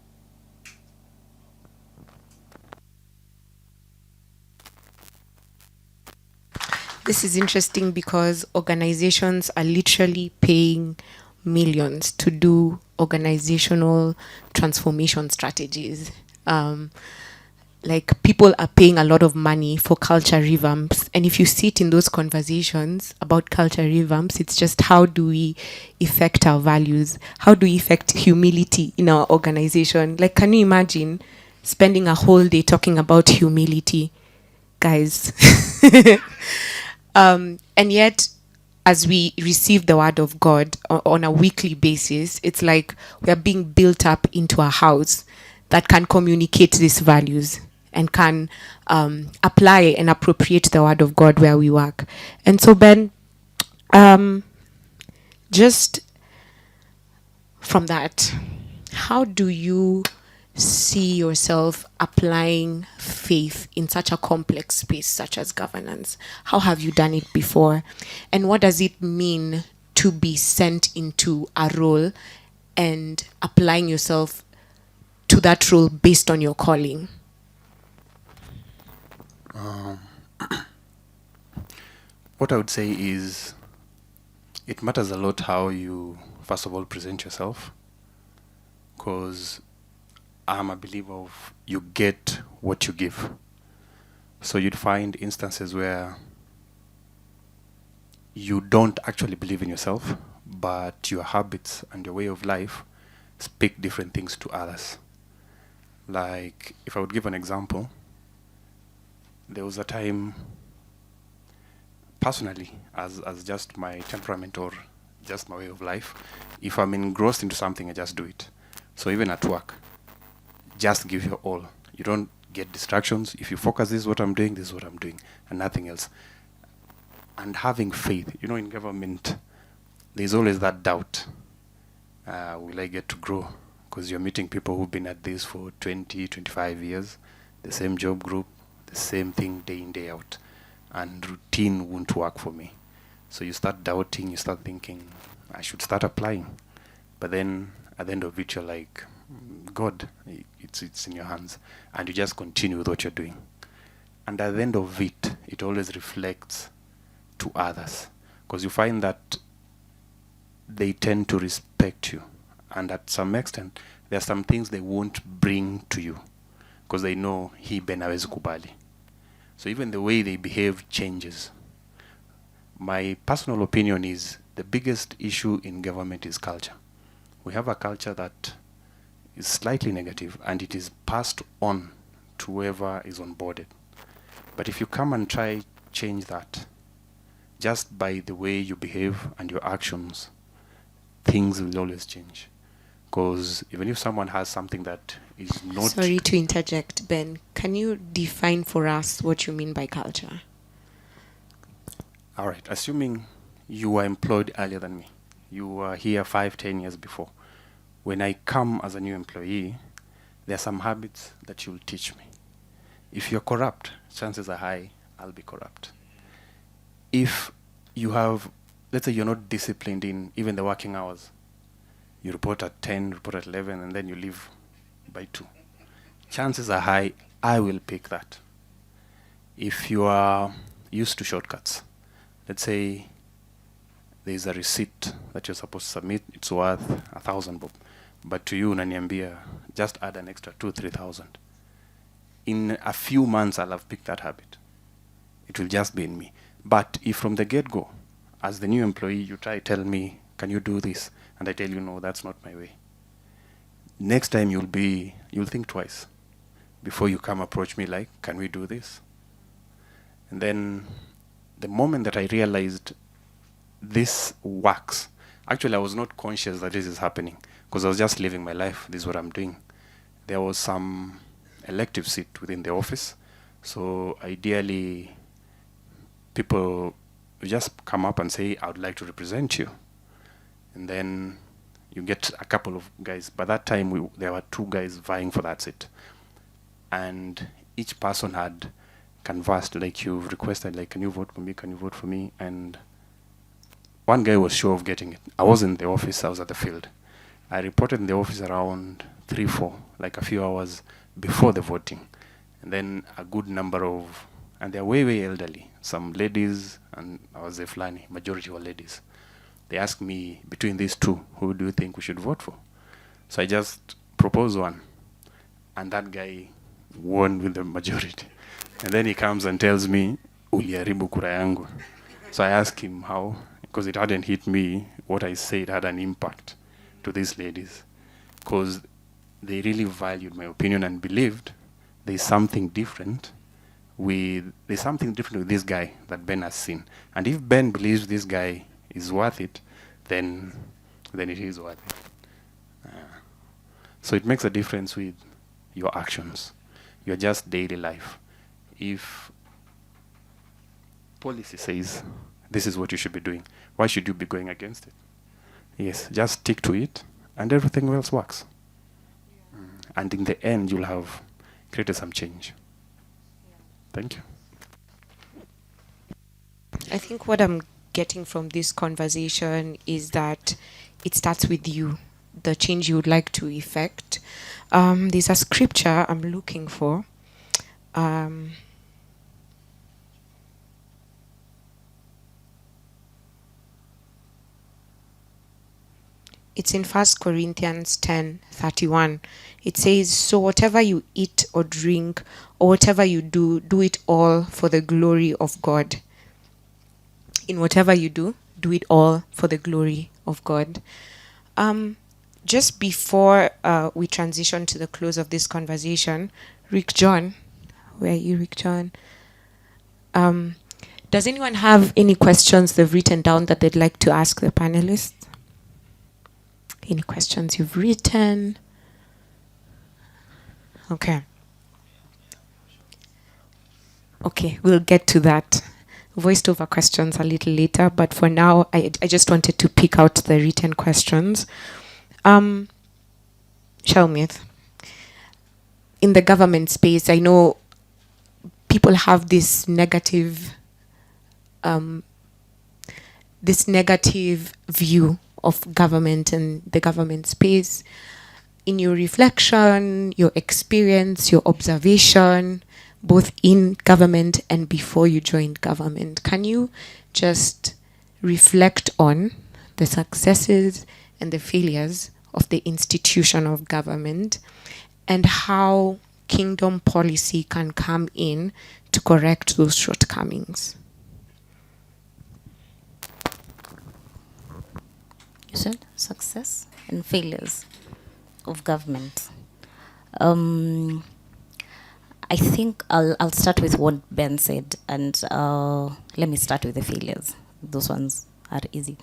This is interesting because organizations are literally paying millions to do organizational transformation strategies. Like, people are paying a lot of money for culture revamps. And if you sit in those conversations about culture revamps, it's just, how do we affect our values? How do we affect humility in our organization? Like, can you imagine spending a whole day talking about humility, guys? And yet, as we receive the Word of God on a weekly basis, it's like we are being built up into a house that can communicate these values and can apply and appropriate the Word of God where we work. And so, Ben, just from that, how do you see yourself applying faith in such a complex space such as governance? How have you done it before? And what does it mean to be sent into a role and applying yourself to that role based on your calling? What I would say is, it matters a lot how you, first of all, present yourself, because I'm a believer of you get what you give. So you'd find instances where you don't actually believe in yourself, but your habits and your way of life speak different things to others. Like, if I would give an example, there was a time, personally, as just my temperament or just my way of life, if I'm engrossed into something, I just do it. So even at work, just give your all. You don't get distractions. If you focus, this is what I'm doing, this is what I'm doing, and nothing else. And having faith, in government, there's always that doubt. Will I get to grow? Because you're meeting people who've been at this for 20, 25 years, the same job group, the same thing day in, day out. And routine won't work for me. So you start doubting, you start thinking, I should start applying. But then at the end of it, you're like, God, it's in your hands. And you just continue with what you're doing. And at the end of it, it always reflects to others. Because you find that they tend to respect you. And at some extent, there are some things they won't bring to you. Because they know he Ben hawezi kubali. So even the way they behave changes. My personal opinion is the biggest issue in government is culture. We have a culture that is slightly negative, and it is passed on to whoever is onboarded. But if you come and try change that, just by the way you behave and your actions, things will always change. Because even if someone has something that is not... Sorry to interject, Ben. Can you define for us what you mean by culture? All right, assuming you were employed earlier than me, you were here 5-10 years before. When I come as a new employee, there are some habits that you'll teach me. If you're corrupt, chances are high I'll be corrupt. If you have, let's say you're not disciplined in even the working hours, you report at 10, report at 11, and then you leave by 2. Chances are high I will pick that. If you are used to shortcuts, let's say there's a receipt that you're supposed to submit, it's worth 1,000 bob. But to you, unaniambia, just add an extra 2,000-3,000. In a few months, I'll have picked that habit. It will just be in me. But if from the get-go, as the new employee, you tell me, can you do this? And I tell you, no, that's not my way. Next time you'll think twice before you come approach me like, can we do this? And then the moment that I realized this works, actually I was not conscious that this is happening because I was just living my life. This is what I'm doing. There was some elective seat within the office. So ideally, people just come up and say, I would like to represent you. And then you get a couple of guys. By that time, there were 2 guys vying for that seat. And each person had canvassed, like you've requested, like, can you vote for me? Can you vote for me? And one guy was sure of getting it. I was in the office, I was at the field. I reported in the office around 3-4, like a few hours before the voting. And then a good number of, and they're way elderly, some ladies, and I was a flani, majority were ladies. They asked me, between these 2, who do you think we should vote for? So I just proposed one. And that guy won with the majority. And then he comes and tells me, uliharibu kura yangu. So I asked him how, because it hadn't hit me, what I said had an impact to these ladies. Because they really valued my opinion and believed there's something different with this guy that Ben has seen. And if Ben believes this guy is worth it, then it is worth it. So it makes a difference with your actions, your just daily life. If policy says this is what you should be doing, why should you be going against it? Yes, just stick to it, and everything else works. And in the end, you'll have created some change. Thank you. I think what I'm getting from this conversation is that it starts with you, the change you would like to effect. There's a scripture I'm looking for. It's in 1 Corinthians 10:31. It says, so whatever you eat or drink, or whatever you do, do it all for the glory of God. In whatever you do it all for the glory of God. Just before we transition to the close of this conversation, Rick John, where are you, Rick John? Does anyone have any questions they've written down that they'd like to ask the panelists? Any questions you've written? Okay. Okay, we'll get to that. Voiced over questions a little later, but for now, I just wanted to pick out the written questions. Shelmith, in the government space, I know people have this negative view of government and the government space. In your reflection, your experience, your observation, both in government and before you joined government, can you just reflect on the successes and the failures of the institution of government and how kingdom policy can come in to correct those shortcomings? You said success and failures of government. I think I'll start with what Ben said, and let me start with the failures. Those ones are easy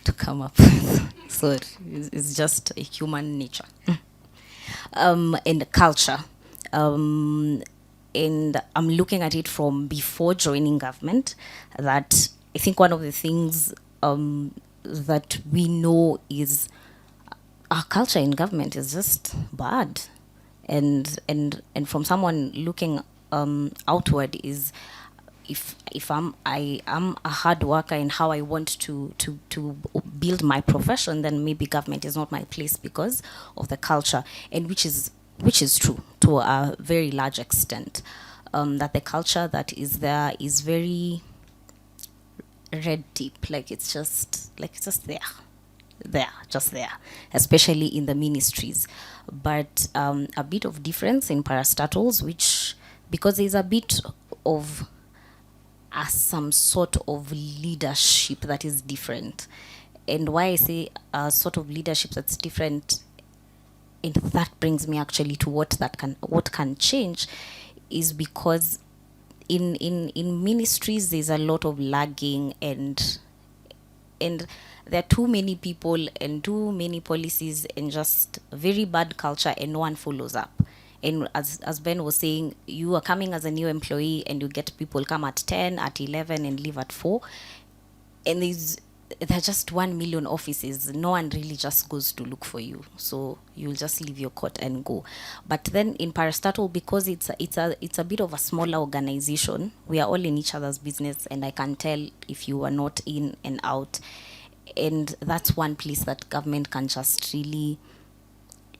to come up with. So it's just a human nature. And culture. And I'm looking at it from before joining government, that I think one of the things that we know is our culture in government is just bad. And from someone looking outward is, if I am a hard worker in how I want to build my profession, then maybe government is not my place because of the culture, and which is true to a very large extent. That the culture that is there is very red tape, like it's just there, especially in the ministries. But a bit of difference in parastatals, which, because there's a bit of some sort of leadership that is different. And why I say a sort of leadership that's different, and that brings me actually to what can change, is because in ministries there's a lot of lagging, and there are too many people and too many policies and just very bad culture, and no one follows up. And as Ben was saying, you are coming as a new employee and you get people come at 10, at 11 and leave at 4. And there are just 1 million offices. No one really just goes to look for you. So you'll just leave your coat and go. But then in parastatal, because it's a bit of a smaller organization, we are all in each other's business, and I can tell if you are not in and out. And that's one place that government can just really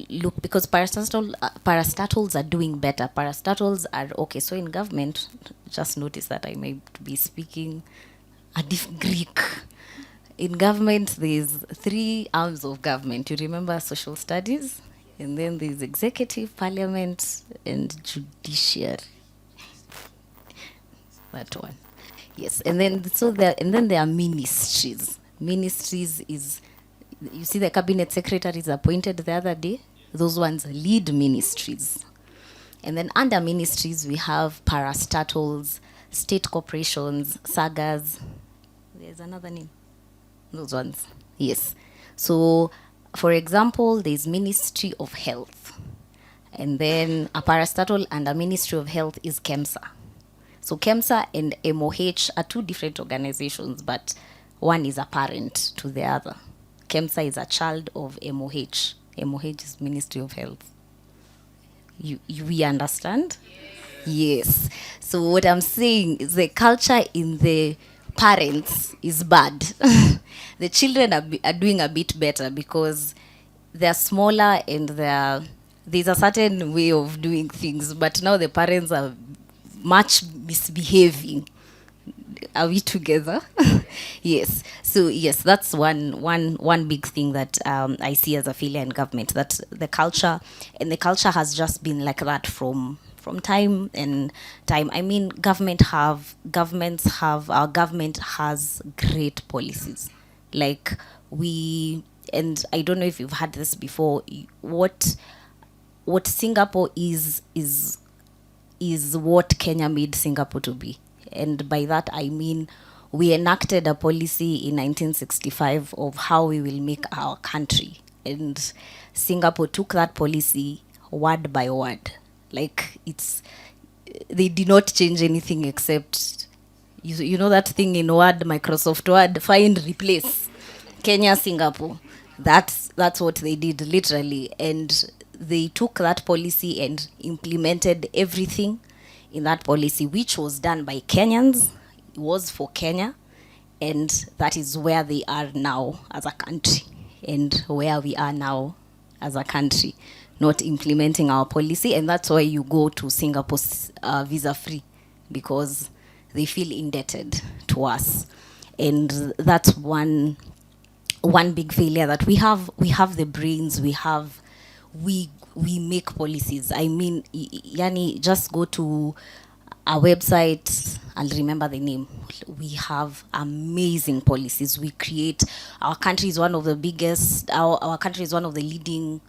look, because parastatals are doing better. Parastatals are okay. So in government, just notice that I may be speaking a different Greek. In government, there's 3 arms of government. You remember social studies, and then there's executive, parliament, and judiciary. That one, yes. And then there are ministries. Ministries is, you see the cabinet secretaries appointed the other day, those ones lead ministries. And then under ministries we have parastatals, state corporations, sagas. There's another name. Those ones, yes. So for example, there's Ministry of Health, and then a parastatal and a Ministry of Health is KEMSA. So KEMSA and MOH are 2 different organizations, but one is a parent to the other. KEMSA is a child of MOH. MOH is Ministry of Health. We understand? Yes. So what I'm saying is the culture in the parents is bad. The children are doing a bit better because they're smaller and there's a certain way of doing things, but now the parents are much misbehaving. Are we together? Yes. So yes, that's one big thing that I see as a failure in government, that the culture has just been like that from time and time. I mean, our government has great policies. Like and I don't know if you've had this before, what Singapore is what Kenya made Singapore to be. And by that I mean, we enacted a policy in 1965 of how we will make our country. And Singapore took that policy word by word. Like they did not change anything except, you know that thing in Word, Microsoft Word, find, replace. Kenya, Singapore. That's what they did, literally. And they took that policy and implemented everything in that policy, which was done by Kenyans. It was for Kenya. And that is where they are now as a country, and where we are now as a country, not implementing our policy. And that's why you go to Singapore visa free, because they feel indebted to us. And that's one big failure, that we have the brains, we make policies. I mean, Yani, just go to our website, I'll remember the name. We have amazing policies. We create, our country is one of the biggest, our country is one of the leading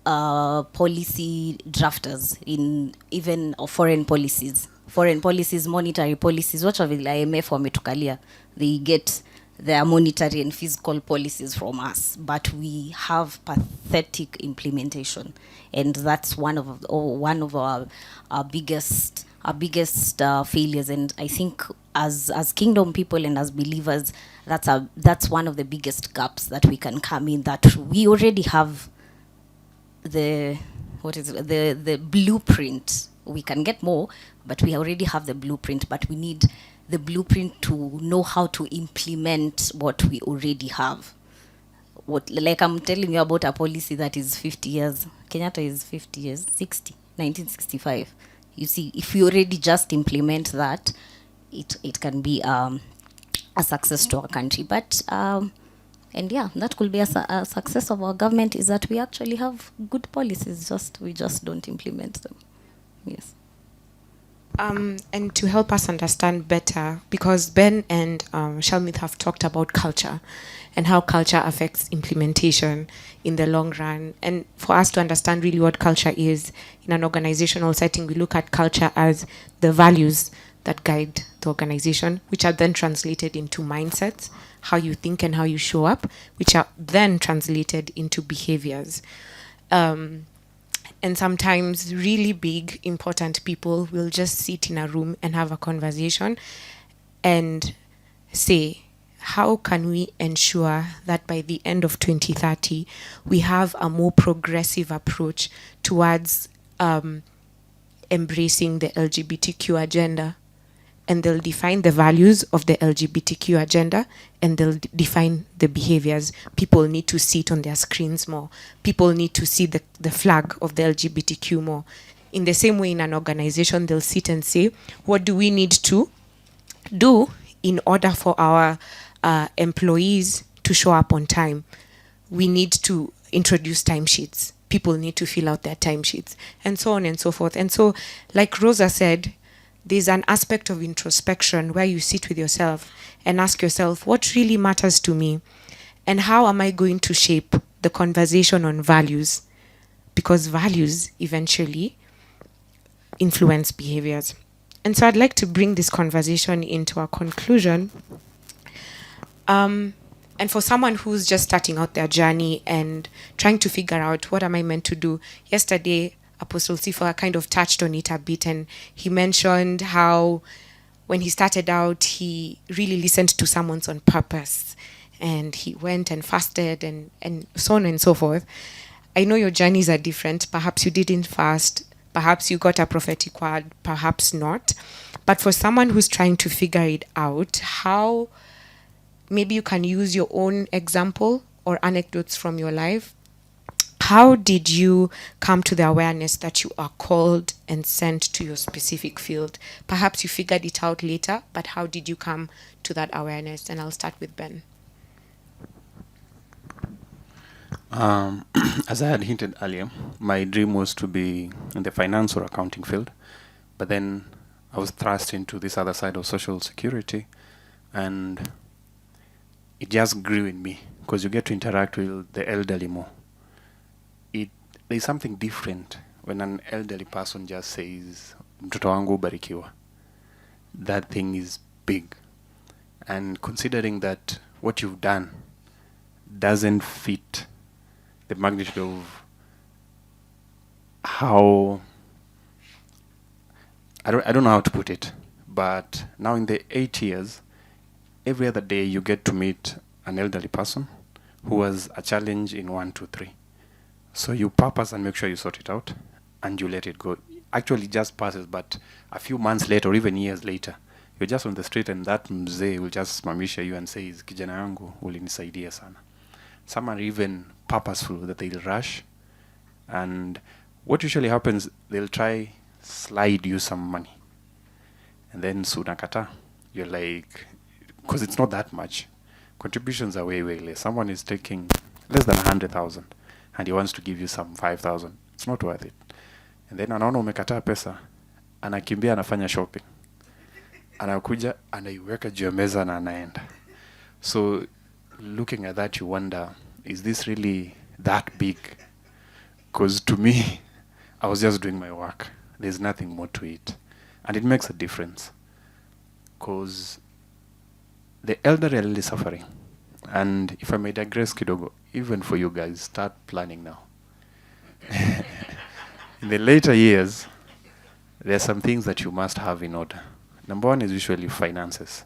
policy drafters in even foreign policies, monetary policies. Watch of the IMF wametukalia. They get their monetary and fiscal policies from us, but we have pathetic implementation, and that's one of our biggest failures. And I think as kingdom people and as believers, that's one of the biggest gaps that we can come in, that we already have the the blueprint. We can get more, but we already have the blueprint, but we need the blueprint to know how to implement what we already have. What, like I'm telling you about a policy that is 50 years. Kenyatta is 50 years, 1965. You see, if we already just implement that, it can be a success to our country. But and yeah, that could be a success of our government, is that we actually have good policies, we just don't implement them. Yes. And to help us understand better, because Ben and Shelmith have talked about culture and how culture affects implementation in the long run. And for us to understand really what culture is in an organizational setting, we look at culture as the values that guide the organization, which are then translated into mindsets, how you think and how you show up, which are then translated into behaviors. And sometimes really big, important people will just sit in a room and have a conversation and say, how can we ensure that by the end of 2030, we have a more progressive approach towards embracing the LGBTQ agenda? And they'll define the values of the LGBTQ agenda, and they'll define the behaviors. People need to see it on their screens more. People need to see the flag of the LGBTQ more. In the same way, in an organization, they'll sit and say, what do we need to do in order for our employees to show up on time? We need to introduce timesheets. People need to fill out their timesheets, and so on and so forth. And so, like Rosa said, there's an aspect of introspection where you sit with yourself and ask yourself, what really matters to me? And how am I going to shape the conversation on values? Because values eventually influence behaviors. And so I'd like to bring this conversation into a conclusion. And for someone who's just starting out their journey and trying to figure out, what am I meant to do? Yesterday, Apostle Sifa kind of touched on it a bit, and he mentioned how when he started out, he really listened to sermons on purpose, and he went and fasted and so on and so forth. I know your journeys are different. Perhaps you didn't fast, perhaps you got a prophetic word, perhaps not. But for someone who's trying to figure it out, how maybe you can use your own example or anecdotes from your life. How did you come to the awareness that you are called and sent to your specific field? Perhaps you figured it out later, but how did you come to that awareness? And I'll start with Ben. As I had hinted earlier, my dream was to be in the finance or accounting field, but then I was thrust into this other side of social security, and it just grew in me because you get to interact with the elderly more. There's something different when an elderly person just says, mtoto wangu barikiwa. That thing is big. And considering that what you've done doesn't fit the magnitude of how, I don't know how to put it, but now in the 8 years, every other day you get to meet an elderly person who has a challenge in 1, 2, 3. So you purpose and make sure you sort it out, and you let it go. Actually, just passes, but a few months later, or even years later, you're just on the street, and that mzee will just smamisha you and say, kijana yangu ulinisaidia sana. Some are even purposeful that they'll rush, and what usually happens, they'll try slide you some money, and then sunakata. You're like, because it's not that much. Contributions are way, way less. Someone is taking less than 100,000. And he wants to give you some 5,000. It's not worth it. And then anaona umekataa pesa, anakimbia anafanya shopping. Anakuja, anaiweka juu ya meza na anaenda. So looking at that, you wonder, is this really that big? Because to me, I was just doing my work. There's nothing more to it. And it makes a difference. Because the elderly are really suffering. And if I may digress kidogo, even for you guys, start planning now. In the later years, there are some things that you must have in order. Number one is usually finances.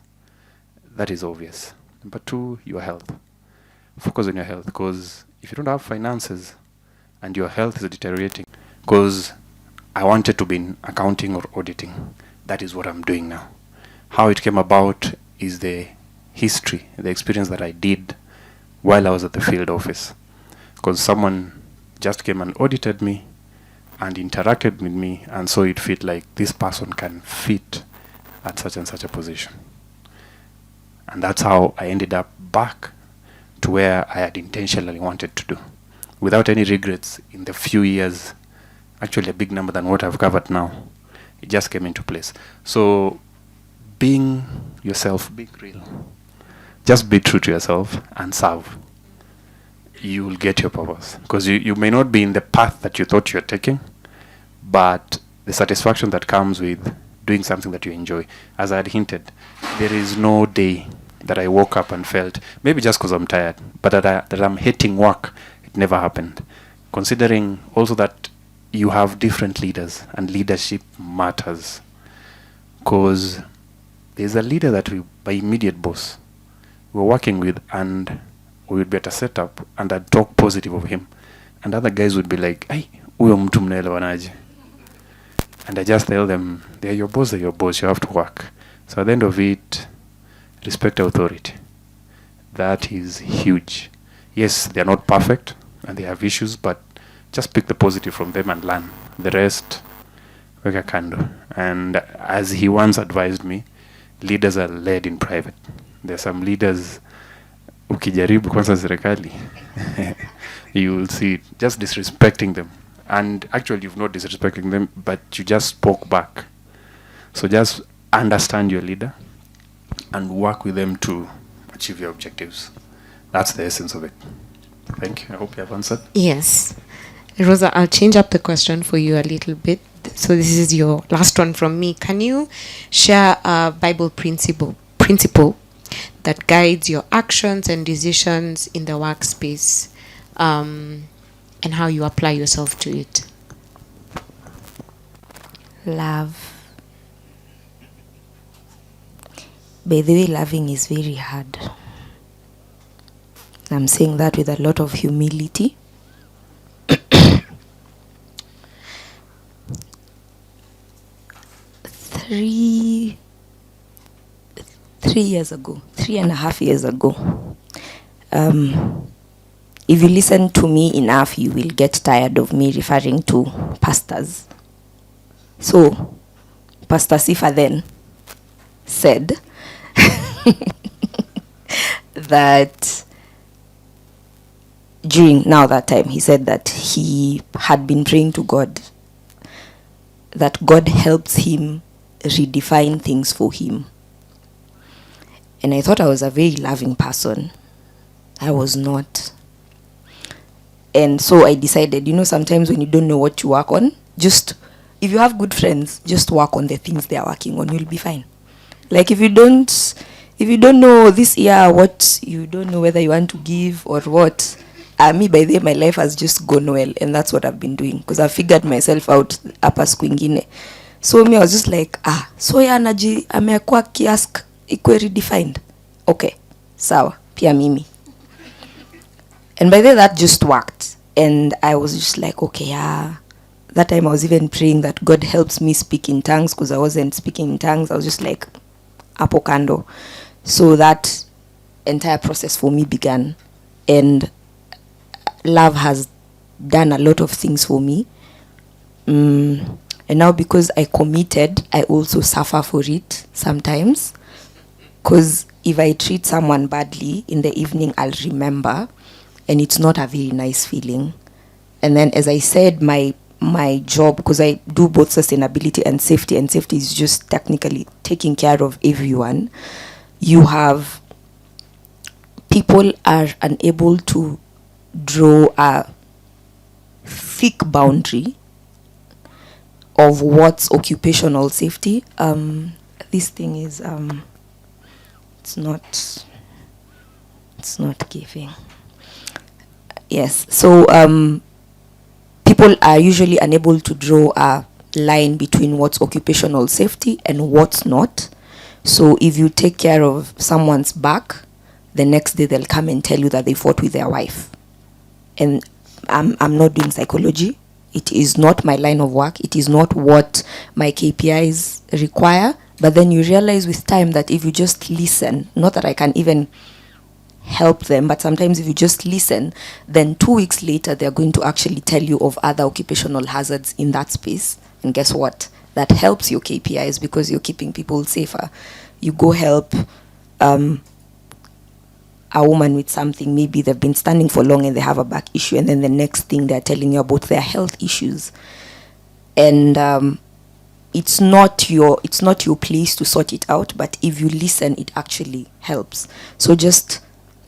That is obvious. Number two, your health. Focus on your health, because if you don't have finances and your health is deteriorating, because I wanted to be in accounting or auditing. That is what I'm doing now. How it came about is the history, the experience that I did while I was at the field office. Because someone just came and audited me and interacted with me, and so it fit like this person can fit at such and such a position. And that's how I ended up back to where I had intentionally wanted to do, without any regrets. In the few years, actually a big number than what I've covered now, it just came into place. So being yourself, being real, just be true to yourself and serve. You will get your purpose, because you may not be in the path that you thought you're taking, but the satisfaction that comes with doing something that you enjoy. As I had hinted, there is no day that I woke up and felt, maybe just because I'm tired, but that I'm hating work. It never happened. Considering also that you have different leaders, and leadership matters. Because there's a leader that my immediate boss, we're working with, and we would be at a setup, and I'd talk positive of him. And other guys would be like, hey, huyo mtu mnaelewanaje? And I just tell them, they're your boss, you have to work. So at the end of it, respect authority. That is huge. Yes, they're not perfect, and they have issues, but just pick the positive from them and learn. The rest, weka kando. And as he once advised me, leaders are led in private. There are some leaders, ukijaribu kwanza serikali, you will see it, just disrespecting them. And actually, you've not disrespecting them, but you just spoke back. So just understand your leader and work with them to achieve your objectives. That's the essence of it. Thank you. I hope you have answered. Yes. Rosa, I'll change up the question for you a little bit. So this is your last one from me. Can you share a Bible principle that guides your actions and decisions in the workspace, and how you apply yourself to it? Love. By the way, loving is very hard. I'm saying that with a lot of humility. 3 years ago, 3.5 years ago, if you listen to me enough, you will get tired of me referring to pastors. So, Pastor Sifa then said that during that time, he said that he had been praying to God, that God helps him redefine things for him. And I thought I was a very loving person. I was not. And so I decided, sometimes when you don't know what you work on, just, if you have good friends, just work on the things they are working on, you'll be fine. Like if you don't know this year what, you don't know whether you want to give or what, me, by the way, my life has just gone well, and that's what I've been doing, because I've figured myself out hapa siku ingine. So me, I was just like, so ya naji amekuwa kiask ikuwe redefined. Okay, sawa, pia mimi. And by the way, that just worked. And I was just like, okay, that time I was even praying that God helps me speak in tongues, because I wasn't speaking in tongues. I was just like, apo kando. So that entire process for me began. And love has done a lot of things for me. And now because I committed, I also suffer for it sometimes. Because if I treat someone badly in the evening, I'll remember. And it's not a very nice feeling. And then, as I said, my job, because I do both sustainability and safety is just technically taking care of everyone. You have people are unable to draw a thick boundary of what's occupational safety. This thing is It's not giving. Yes. So people are usually unable to draw a line between what's occupational safety and what's not. So if you take care of someone's back, the next day they'll come and tell you that they fought with their wife. And I'm not doing psychology. It is not my line of work. It is not what my KPIs require. But then you realize with time that if you just listen, not that I can even help them, but sometimes if you just listen, then 2 weeks later, they're going to actually tell you of other occupational hazards in that space. And guess what? That helps your KPIs because you're keeping people safer. You go help a woman with something, maybe they've been standing for long and they have a back issue, and then the next thing they're telling you about their health issues. And it's not your place to sort it out, but if you listen, it actually helps. So just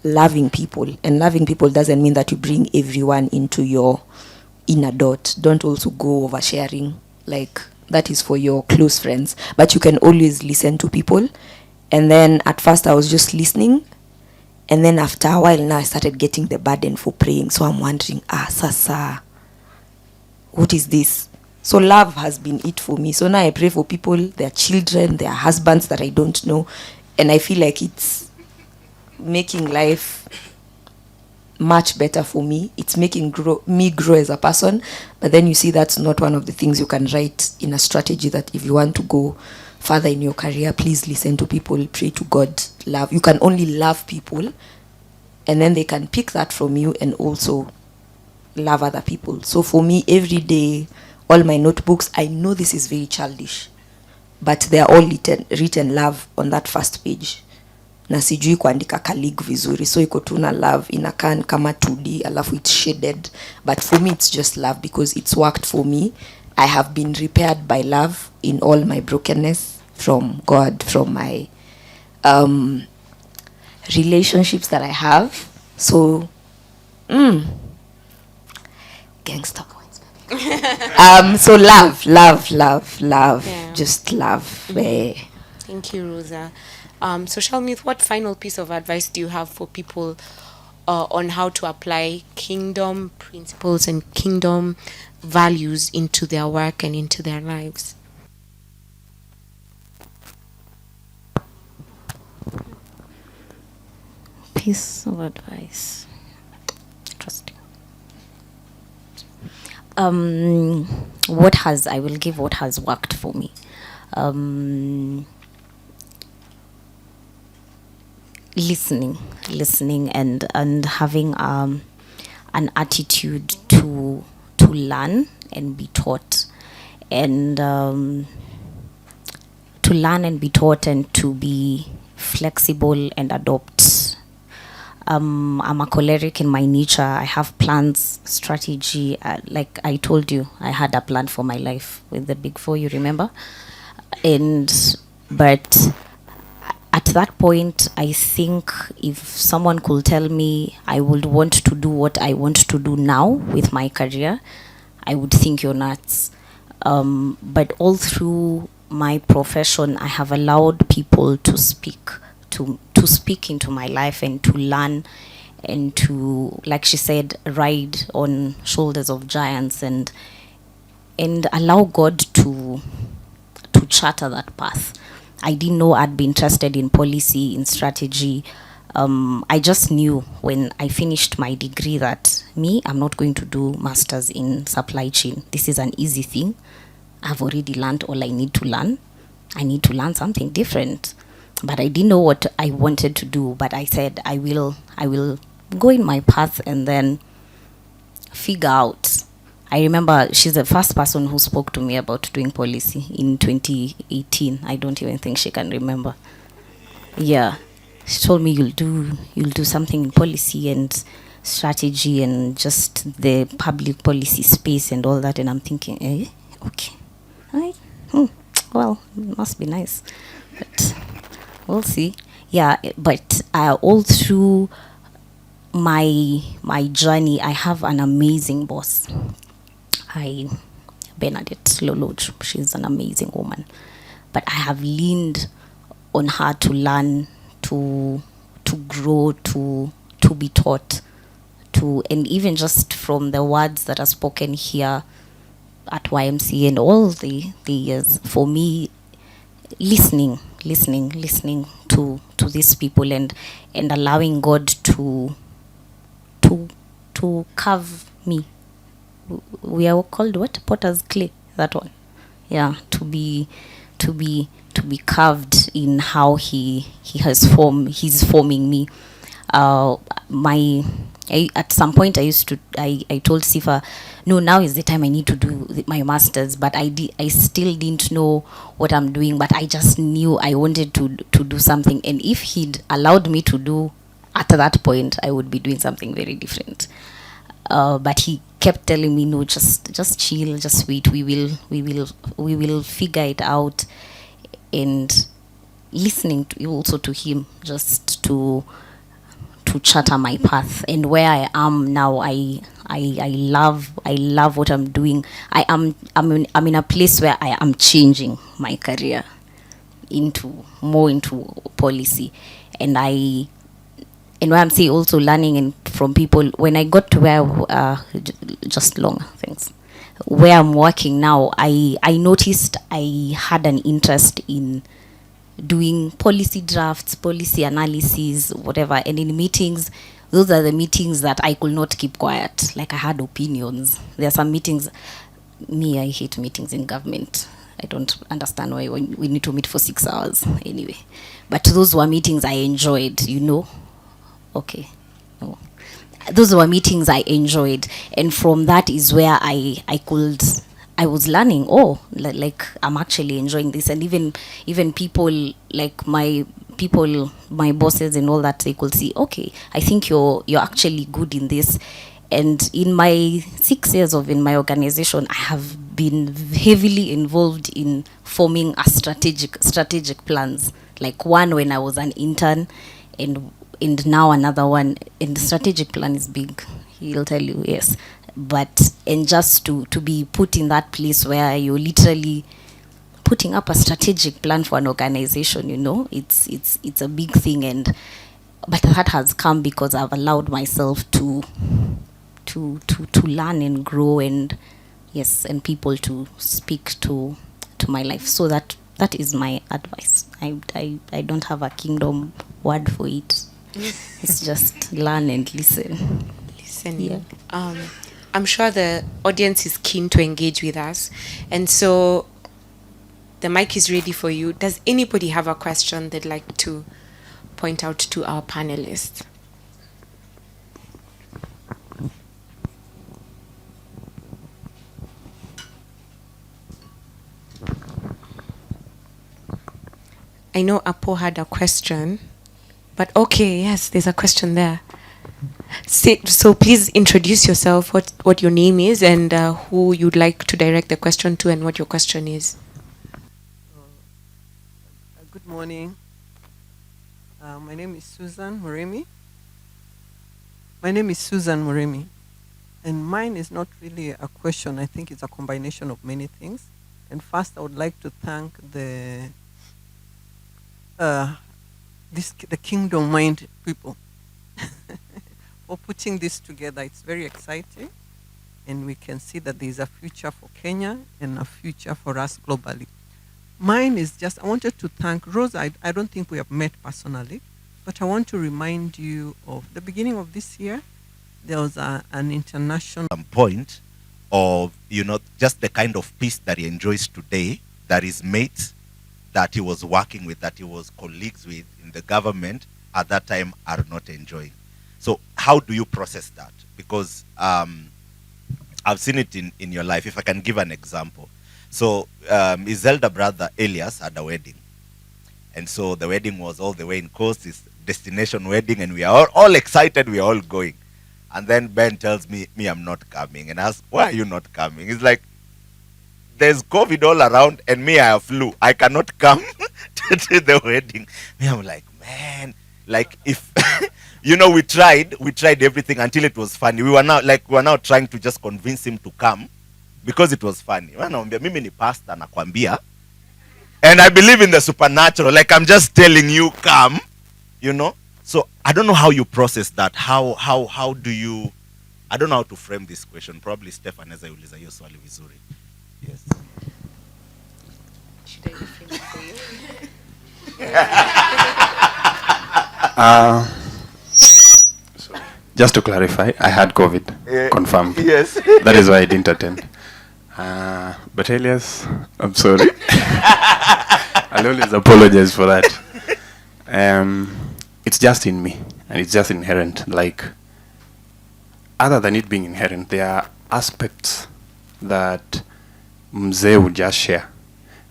loving people, and loving people doesn't mean that you bring everyone into your inner dot. Don't also go oversharing, like that is for your close friends, but you can always listen to people. And then at first I was just listening, and then after a while now I started getting the burden for praying. So I'm wondering, sasa, what is this? So love has been it for me. So now I pray for people, their children, their husbands that I don't know, and I feel like it's making life much better for me. It's making me grow as a person. But then you see that's not one of the things you can write in a strategy, that if you want to go further in your career, please listen to people, pray to God, love. You can only love people, and then they can pick that from you and also love other people. So for me, every day, all my notebooks, I know this is very childish, but they are all written love on that first page. Na sijui kuandika colleague vizuri, so iko tu na love inakaa kama 2D alafu it's shaded, but for me it's just love because it's worked for me. I have been repaired by love in all my brokenness from God, from my relationships that I have. So gangster points. So love, yeah. Just love. Thank you, Rosa. So Shelmith, what final piece of advice do you have for people on how to apply kingdom principles and kingdom values into their work and into their lives? Piece of advice. Interesting. I will give what has worked for me. Listening and having an attitude to learn and be taught, and to learn and be taught, and to be flexible and adopt. I'm a choleric in my nature. I have plans, strategy. Like I told you, I had a plan for my life with the Big Four, you remember? But at that point, I think if someone could tell me I would want to do what I want to do now with my career, I would think you're nuts. But all through my profession, I have allowed people to speak into my life and to learn and to, like she said, ride on shoulders of giants and allow God to charter that path. I didn't know I'd be interested in policy, in strategy. I just knew when I finished my degree that I'm not going to do masters in supply chain. This is an easy thing. I've already learned all I need to learn. I need to learn something different. But I didn't know what I wanted to do. But I said, I will go in my path and then figure out. I remember she's the first person who spoke to me about doing policy in 2018. I don't even think she can remember. Yeah. She told me you'll do something in policy and strategy and just the public policy space and all that. And I'm thinking, okay. Well, it must be nice. But we'll see. Yeah, but all through my journey, I have an amazing boss. Bernadette Loloj, she's an amazing woman. But I have leaned on her to learn to grow, to be taught, and even just from the words that are spoken here at YMCA and all the years, for me, listening to these people, and allowing God to carve me. We are called what? Potter's clay. That one. Yeah, to be carved in how he's forming me. At some point I told Sifa, no, now is the time I need to do my masters, but I still didn't know what I'm doing, but I just knew I wanted to do something, and if he'd allowed me to do at that point, I would be doing something very different. But he kept telling me, no, just chill, just wait, we will figure it out, and listening to him, just to charter my path. And where I am now, I love what I'm doing. I'm in a place where I am changing my career into policy, and where I'm saying also learning from people. When I got to where where I'm working now, I noticed I had an interest in doing policy drafts, policy analysis, whatever. And in meetings, those are the meetings that I could not keep quiet. Like, I had opinions. There are some meetings, I hate meetings in government. I don't understand why we need to meet for 6 hours anyway. But those were meetings I enjoyed, Okay. No. Those were meetings I enjoyed. And from that is where I was learning, like I'm actually enjoying this. And even people, like my bosses and all that, they could see, okay, I think you're actually good in this. And in my 6 years in my organization, I have been heavily involved in forming a strategic plans. Like one when I was an intern, and now another one. And the strategic plan is big. He'll tell you, yes. But and just to be put in that place where you're literally putting up a strategic plan for an organization, it's a big thing. But that has come because I've allowed myself to learn and grow, and people to speak to my life. So that is my advice. I don't have a kingdom word for it. It's just learn and listen. Yeah. I'm sure the audience is keen to engage with us, and so the mic is ready for you. Does anybody have a question they'd like to point out to our panelists? I know Apo had a question, but okay, yes, there's a question there. So please introduce yourself, what your name is, and who you'd like to direct the question to, and what your question is. Good morning. My name is Susan Muremi. And mine is not really a question. I think it's a combination of many things. And first, I would like to thank the Kingdom Mind people for putting this together. It's very exciting, and we can see that there is a future for Kenya and a future for us globally. Mine is just, I wanted to thank Rose. I don't think we have met personally, but I want to remind you of the beginning of this year. There was an international point of, just the kind of peace that he enjoys today, that his mates that he was working with, that he was colleagues with in the government at that time are not enjoying. So how do you process that? Because I've seen it in your life. If I can give an example. So his elder brother Elias had a wedding. And so the wedding was all the way in Coast, his destination wedding, and we are all excited, we are all going. And then Ben tells me I'm not coming. And I ask, why are you not coming? He's like, there's COVID all around, and me, I have flu. I cannot come to the wedding. Me, I'm like, man, like if... we tried everything until it was funny. We were now trying to just convince him to come because it was funny. Mimi ni pastor nakwambia, and I believe in the supernatural. Like, I'm just telling you, come. you know. So I don't know how you process that. How do you, I don't know how to frame this question. Probably Stefan as I uliza hiyo swali vizuri. Yes. Should I reframe it for you? Just to clarify, I had COVID, confirmed. Yes. That is why I didn't attend. But Elias, I'm sorry. I'll always apologize for that. It's just in me, and it's just inherent. Like, other than it being inherent, there are aspects that mzee would just share,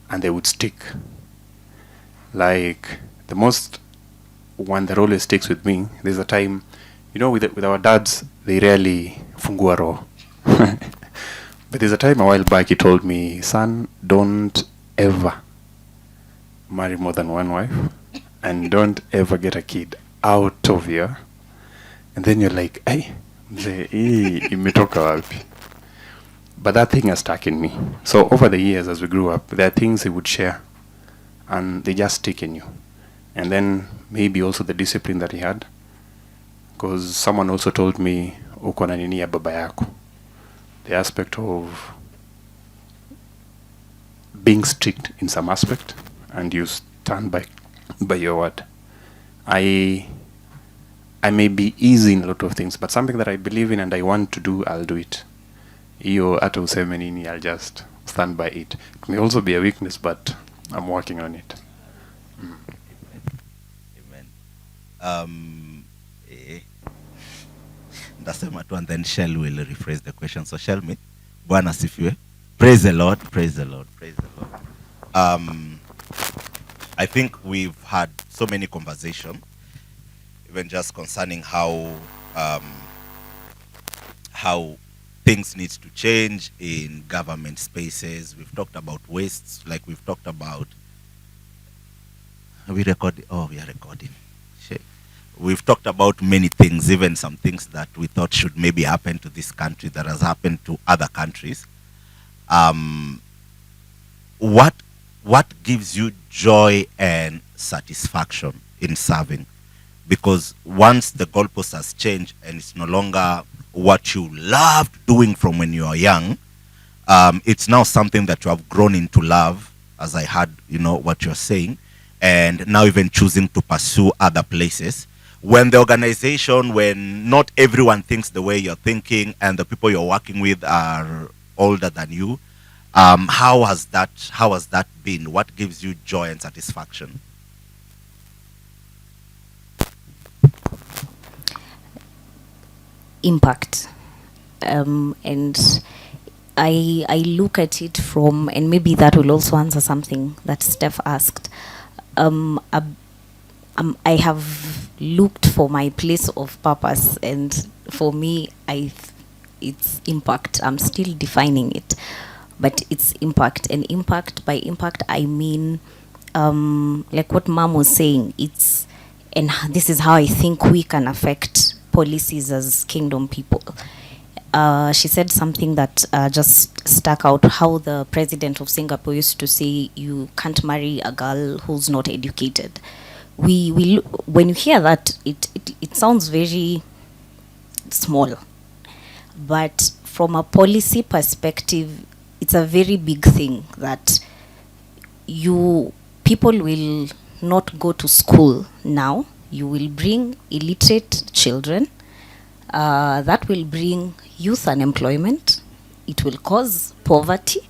and they would stick. Like, the most one that always sticks with me, there's a time, you know, with our dads, they rarely fungua roho. But there's a time a while back he told me, son, don't ever marry more than one wife, and don't ever get a kid out of here. And then you're like, hey, mzee, imetoka wapi? But that thing has stuck in me. So over the years as we grew up, there are things he would share, and they just stick in you. And then maybe also the discipline that he had, because someone also told me, uko na nini ya baba yako. The aspect of being strict in some aspect, and you stand by your word. I may be easy in a lot of things, but something that I believe in and I want to do, I'll do it. Iyo hata useme nini, I'll just stand by it. It may also be a weakness, but I'm working on it. Amen. Ndasema tu, and then Shell will rephrase the question. So Shelmith, Bwana sifiwe. Praise the Lord, praise the Lord, praise the Lord. I think we've had so many conversations, even just concerning how things need to change in government spaces. We've talked about wastes, like we've talked about. Are we recording? Oh, we are recording. Shit. We've talked about many things, even some things that we thought should maybe happen to this country that has happened to other countries. What gives you joy and satisfaction in serving? Because once the goalpost has changed and it's no longer what you loved doing from when you were young, it's now something that you have grown into love, as I heard, you know, what you're saying, and now even choosing to pursue other places. When the organization, when not everyone thinks the way you're thinking and the people you're working with are older than you, how has that been? What gives you joy and satisfaction? Impact. And I look at it from, and maybe that will also answer something that Steph asked. I have looked for my place of purpose, and for me, it's impact. I'm still defining it, but it's impact. And impact, by impact, I mean, like what Mom was saying, and this is how I think we can affect policies as kingdom people. She said something that just stuck out, how the president of Singapore used to say, you can't marry a girl who's not educated. When you hear that, it sounds very small, but from a policy perspective, it's a very big thing that people will not go to school now. You will bring illiterate children. That will bring youth unemployment. It will cause poverty.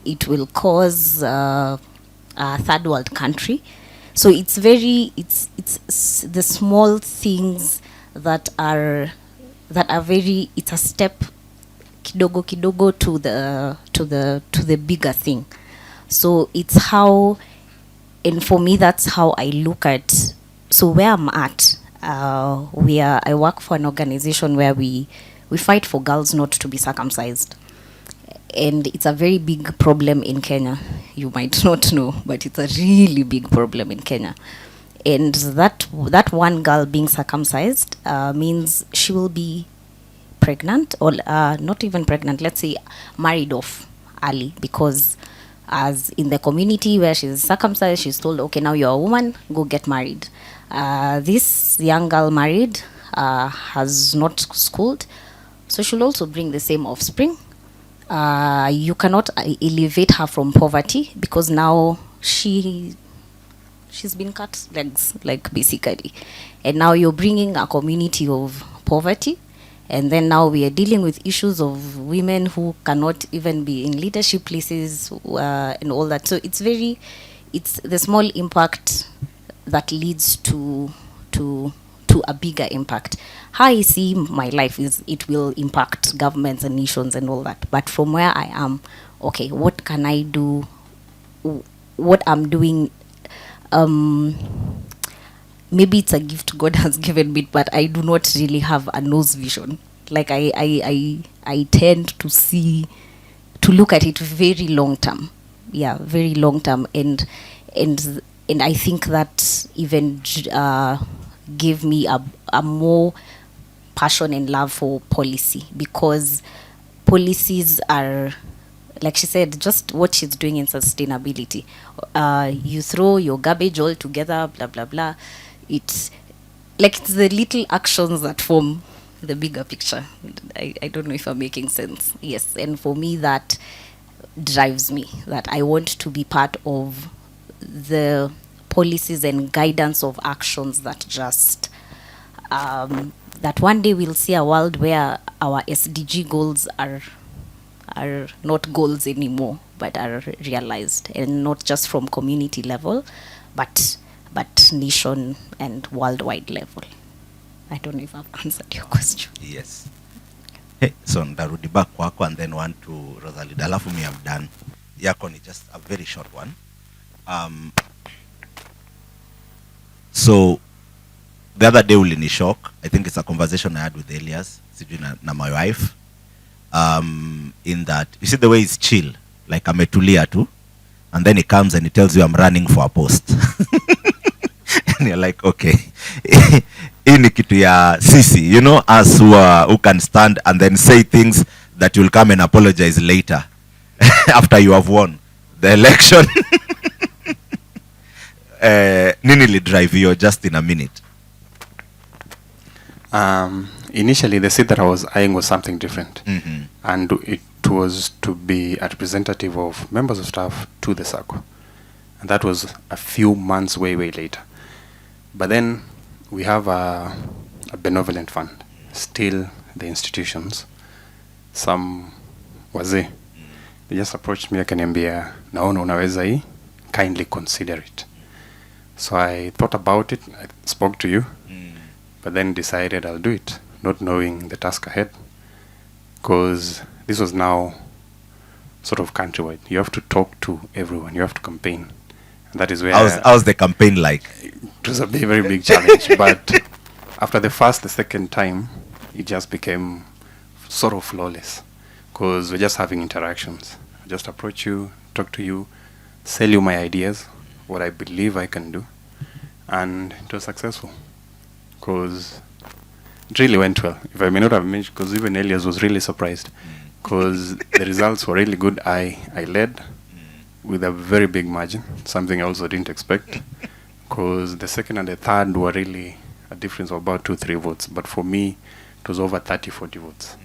It will cause a third world country. So it's the small things that are very, it's a step kidogo kidogo to the bigger thing. So it's how, and for me that's how I look at, so where I'm at, I work for an organization where we fight for girls not to be circumcised. And it's a very big problem in Kenya. You might not know, but it's a really big problem in Kenya. And that one girl being circumcised means she will be pregnant, or not even pregnant, let's say married off early, because as in the community where she's circumcised, she's told, okay, now you're a woman, go get married. This young girl married, has not schooled, so she'll also bring the same offspring. You cannot elevate her from poverty because now she's been cut legs, like, basically, and now you're bringing a community of poverty, and then now we are dealing with issues of women who cannot even be in leadership places, and all that. So it's the small impact that leads to a bigger impact. How I see my life is it will impact governments and nations and all that. But from where I am, okay, what can I do? What I'm doing, maybe it's a gift God has given me, but I do not really have a nose vision. Like I tend to look at it very long term. Yeah, very long term, and I think that even gave me a more passion and love for policy, because policies are, like she said, just what she's doing in sustainability. You throw your garbage all together, blah blah blah. It's the little actions that form the bigger picture. I don't know if I'm making sense. Yes, and for me that drives me, that I want to be part of the policies and guidance of actions that just that one day we'll see a world where our SDG goals are not goals anymore, but are realized, and not just from community level, but nation and worldwide level. I don't know if I've answered your question. Yes. Hey, so ndarudi back kwako and then one to Rosalid. Alafu me have done. Yako ni just a very short one. So the other day ulini shock. I think it's a conversation I had with Elias, na my wife. In that, you see the way he's chill, like ametulia tu, and then he comes and he tells you I'm running for a post. And you're like, okay. Hii ni kitu ya sisi, you know, us who can stand and then say things that you'll come and apologize later after you have won the election. Nini li drive you just in a minute? Initially, the seat that I was eyeing was something different. Mm-hmm. And it was to be a representative of members of staff to the circle. And that was a few months way later. But then we have a benevolent fund, still the institutions. Some wazee, they just approached me akaniambia, naona unaweza hii, kindly consider it. So I thought about it, I spoke to you, but then decided I'll do it, not knowing the task ahead. Because this was now sort of countrywide. You have to talk to everyone, you have to campaign. And that is where... How's the campaign like? It was a very big challenge, but after the second time, it just became sort of flawless, because we're just having interactions. I just approach you, talk to you, sell you my ideas, what I believe I can do, and it was successful, because it really went well. If I may not have mentioned, because even Elias was really surprised, because the results were really good. I led with a very big margin, something I also didn't expect, because the second and the third were really a difference of about 2-3 votes, but for me it was over 30-40 votes,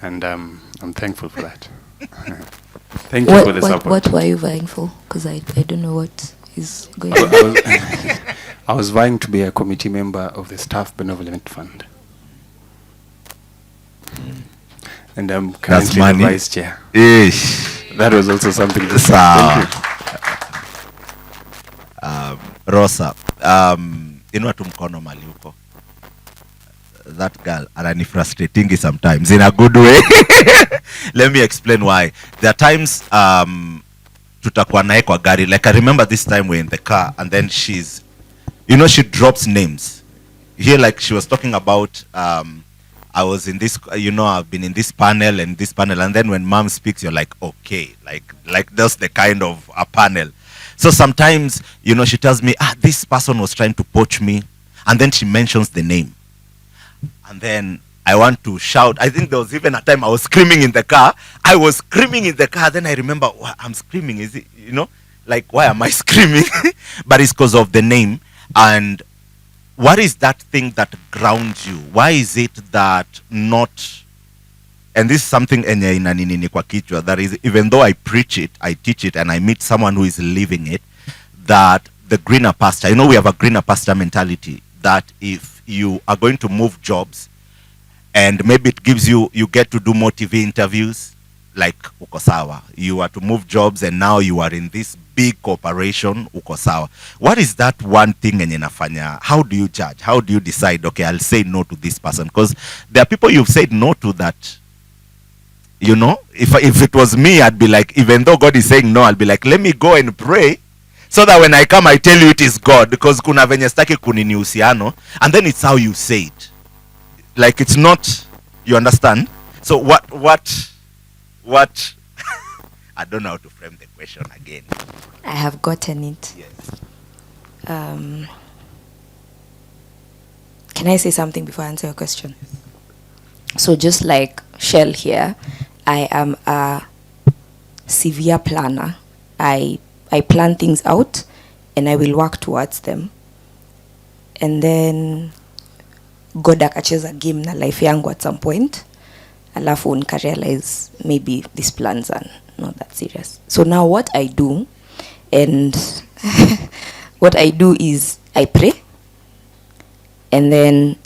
and I'm thankful for that. Thank you for the support. What were you vying for? Because I don't know what is going on. I was vying to be a committee member of the Staff Benevolent Fund, and I'm currently the vice chair. Ish. That was also something to say. Rosa, inua tu mkono mali uko. That girl anani frustrating sometimes in a good way. Let me explain why. There are times tutakuwa nae kwa gari, like I remember this time we're in the car and then she's, you know, she drops names. Here, like she was talking about I was in this, you know, I've been in this panel and this panel, and then when mom speaks, you're like, okay, like that's the kind of a panel. So sometimes, you know, she tells me, this person was trying to poach me, and then she mentions the name, and then I want to shout. I think there was even a time I was screaming in the car. Then I remember, I'm screaming. Is it, you know, like, why am I screaming? But it's because of the name. And what is that thing that grounds you? Why is it that not, and this is something enye inanini kwa kichwa, that is, even though I preach it, I teach it, and I meet someone who is living it, that the greener pasture, you know, we have a greener pasture mentality, that if you are going to move jobs, and maybe it gives you, you get to do more TV interviews, like ukosawa, you are to move jobs, and now you are in this big corporation, ukosawa. What is that one thing enye nafanya? How do you judge? How do you decide, okay, I'll say no to this person? Because there are people you've said no to that, you know, if it was me, I'd be like, even though God is saying no, I'll be like, let me go and pray, so that when I come, I tell you it is God, because kuna venye staki kunini usiano, and then it's how you say it. Like, it's not, you understand? So what I don't know how to frame the question again. I have gotten it. Yes. Can I say something before I answer your question? So just like Shell here, I am a severe planner. I plan things out and I will work towards them. And then God akacheza game na life yangu at some point. Alafu nika realize maybe these plans are not that serious. So now what I do, and what I do is I pray, and then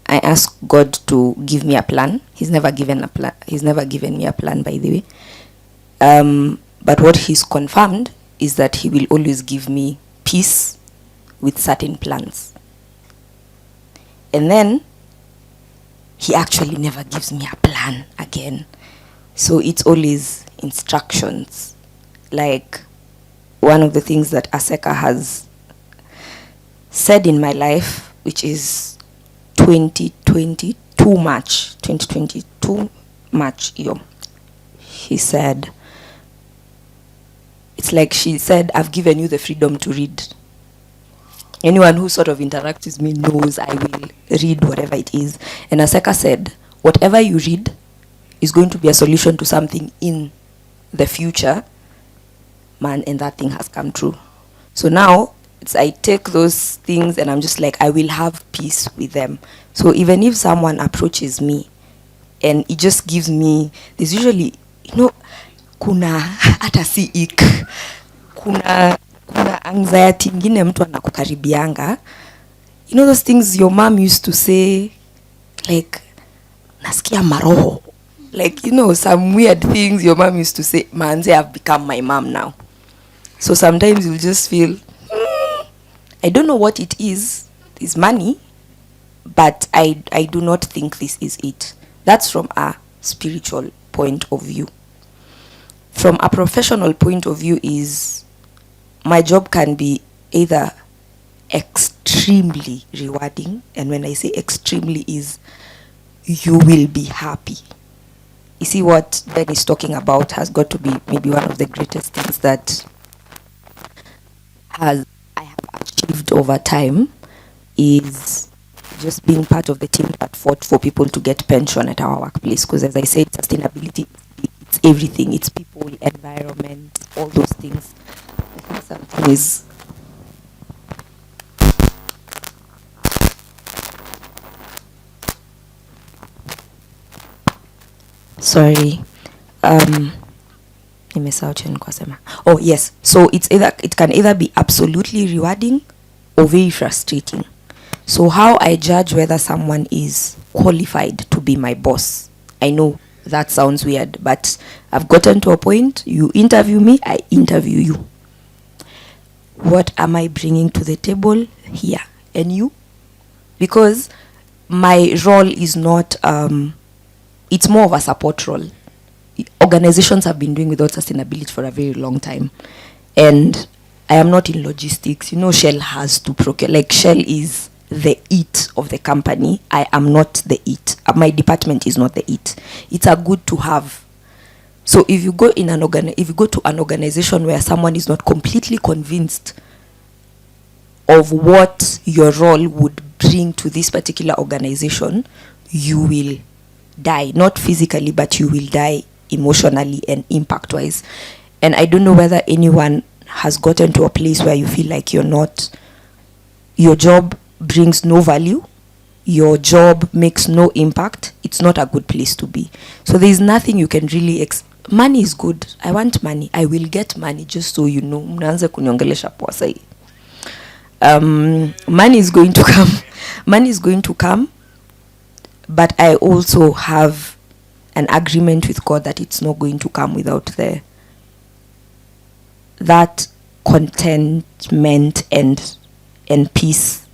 I ask God to give me a plan. He's never given a plan. He's never given me a plan, by the way. But what he's confirmed is that he will always give me peace with certain plans. And then he actually never gives me a plan again. So it's always instructions. Like one of the things that Aseka has said in my life, which is 2022 March, he said, it's like she said, I've given you the freedom to read. Anyone who sort of interacts with me knows I will read whatever it is. And Aseka said, whatever you read is going to be a solution to something in the future, man, and that thing has come true. So now, I take those things and I'm just like, I will have peace with them. So even if someone approaches me and it just gives me, there's usually, kuna hata si ik, kuna anxiety ingine mtu anakukaribianga. Those things your mom used to say, like, nasikia maroho. Like, some weird things your mom used to say. Manze, I've become my mom now. So sometimes you'll just feel, I don't know what it is. It's money, but I do not think this is it. That's from a spiritual point of view. From a professional point of view is, my job can be either extremely rewarding, and when I say extremely is, you will be happy. You see, what Ben is talking about has got to be maybe one of the greatest things that I have achieved over time, is just being part of the team that fought for people to get pension at our workplace. Because as I said, sustainability, it's everything. It's people, environment, all those things. I think something is... Sorry. Oh yes, so it can either be absolutely rewarding or very frustrating. So how I judge whether someone is qualified to be my boss, I know that sounds weird, but I've gotten to a point, you interview me, I interview you. What am I bringing to the table here? And you? Because my role is not, it's more of a support role. Organizations have been doing without sustainability for a very long time. And I am not in logistics. Shell has to procure. Like, Shell is the it of the company. I am not the it. My department is not the it. It's a good to have. So if you go to an organization where someone is not completely convinced of what your role would bring to this particular organization, you will die. Not physically, but you will die emotionally and impact-wise. And I don't know whether anyone has gotten to a place where you feel like your job brings no value, your job makes no impact, it's not a good place to be. So there's nothing you can really money is good. I want money. I will get money, just so you know. Mnaanza kuniongelesha poa sahi. Money is going to come. Money is going to come. But I also have an agreement with God that it's not going to come without that contentment and peace.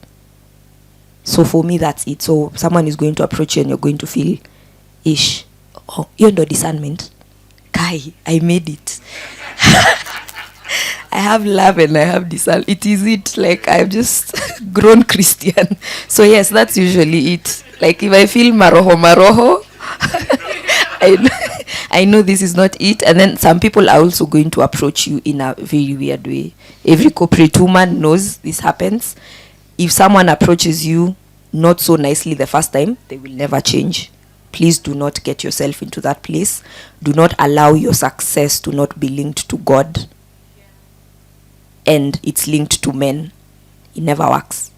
So for me, that's it. So someone is going to approach you and you're going to feel, ish, oh, you're no discernment. Kai, I made it. I have love and I have discernment. It is it. Like, I've just grown Christian. So yes, that's usually it. Like, if I feel maroho, I know this is not it. And then some people are also going to approach you in a very weird way. Every corporate woman knows this happens. If someone approaches you not so nicely the first time, they will never change. Please do not get yourself into that place. Do not allow your success to not be linked to God. And it's linked to men. It never works.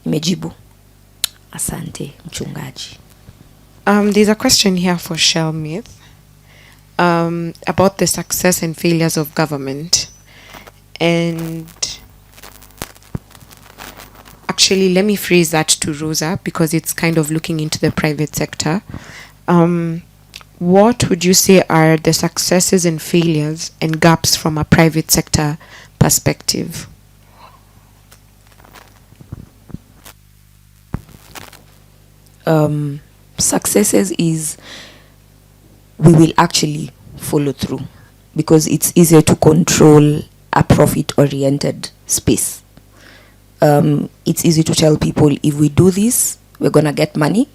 Imejibu. Asante, mchungaji. There's a question here for Shelmith about the success and failures of government. And actually, let me phrase that to Rosa, because it's kind of looking into the private sector. What would you say are the successes and failures and gaps from a private sector perspective? Successes is we will actually follow through, because it's easier to control a profit-oriented space. It's easy to tell people, if we do this, we're going to get money,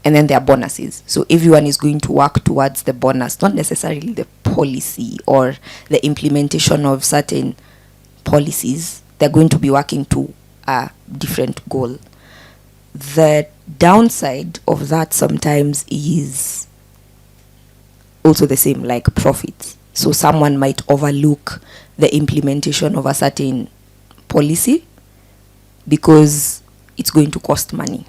and then there are bonuses. So everyone is going to work towards the bonus, not necessarily the policy or the implementation of certain policies. They're going to be working to a different goal. The downside of that sometimes is also the same, like profits. So someone might overlook the implementation of a certain policy because it's going to cost money.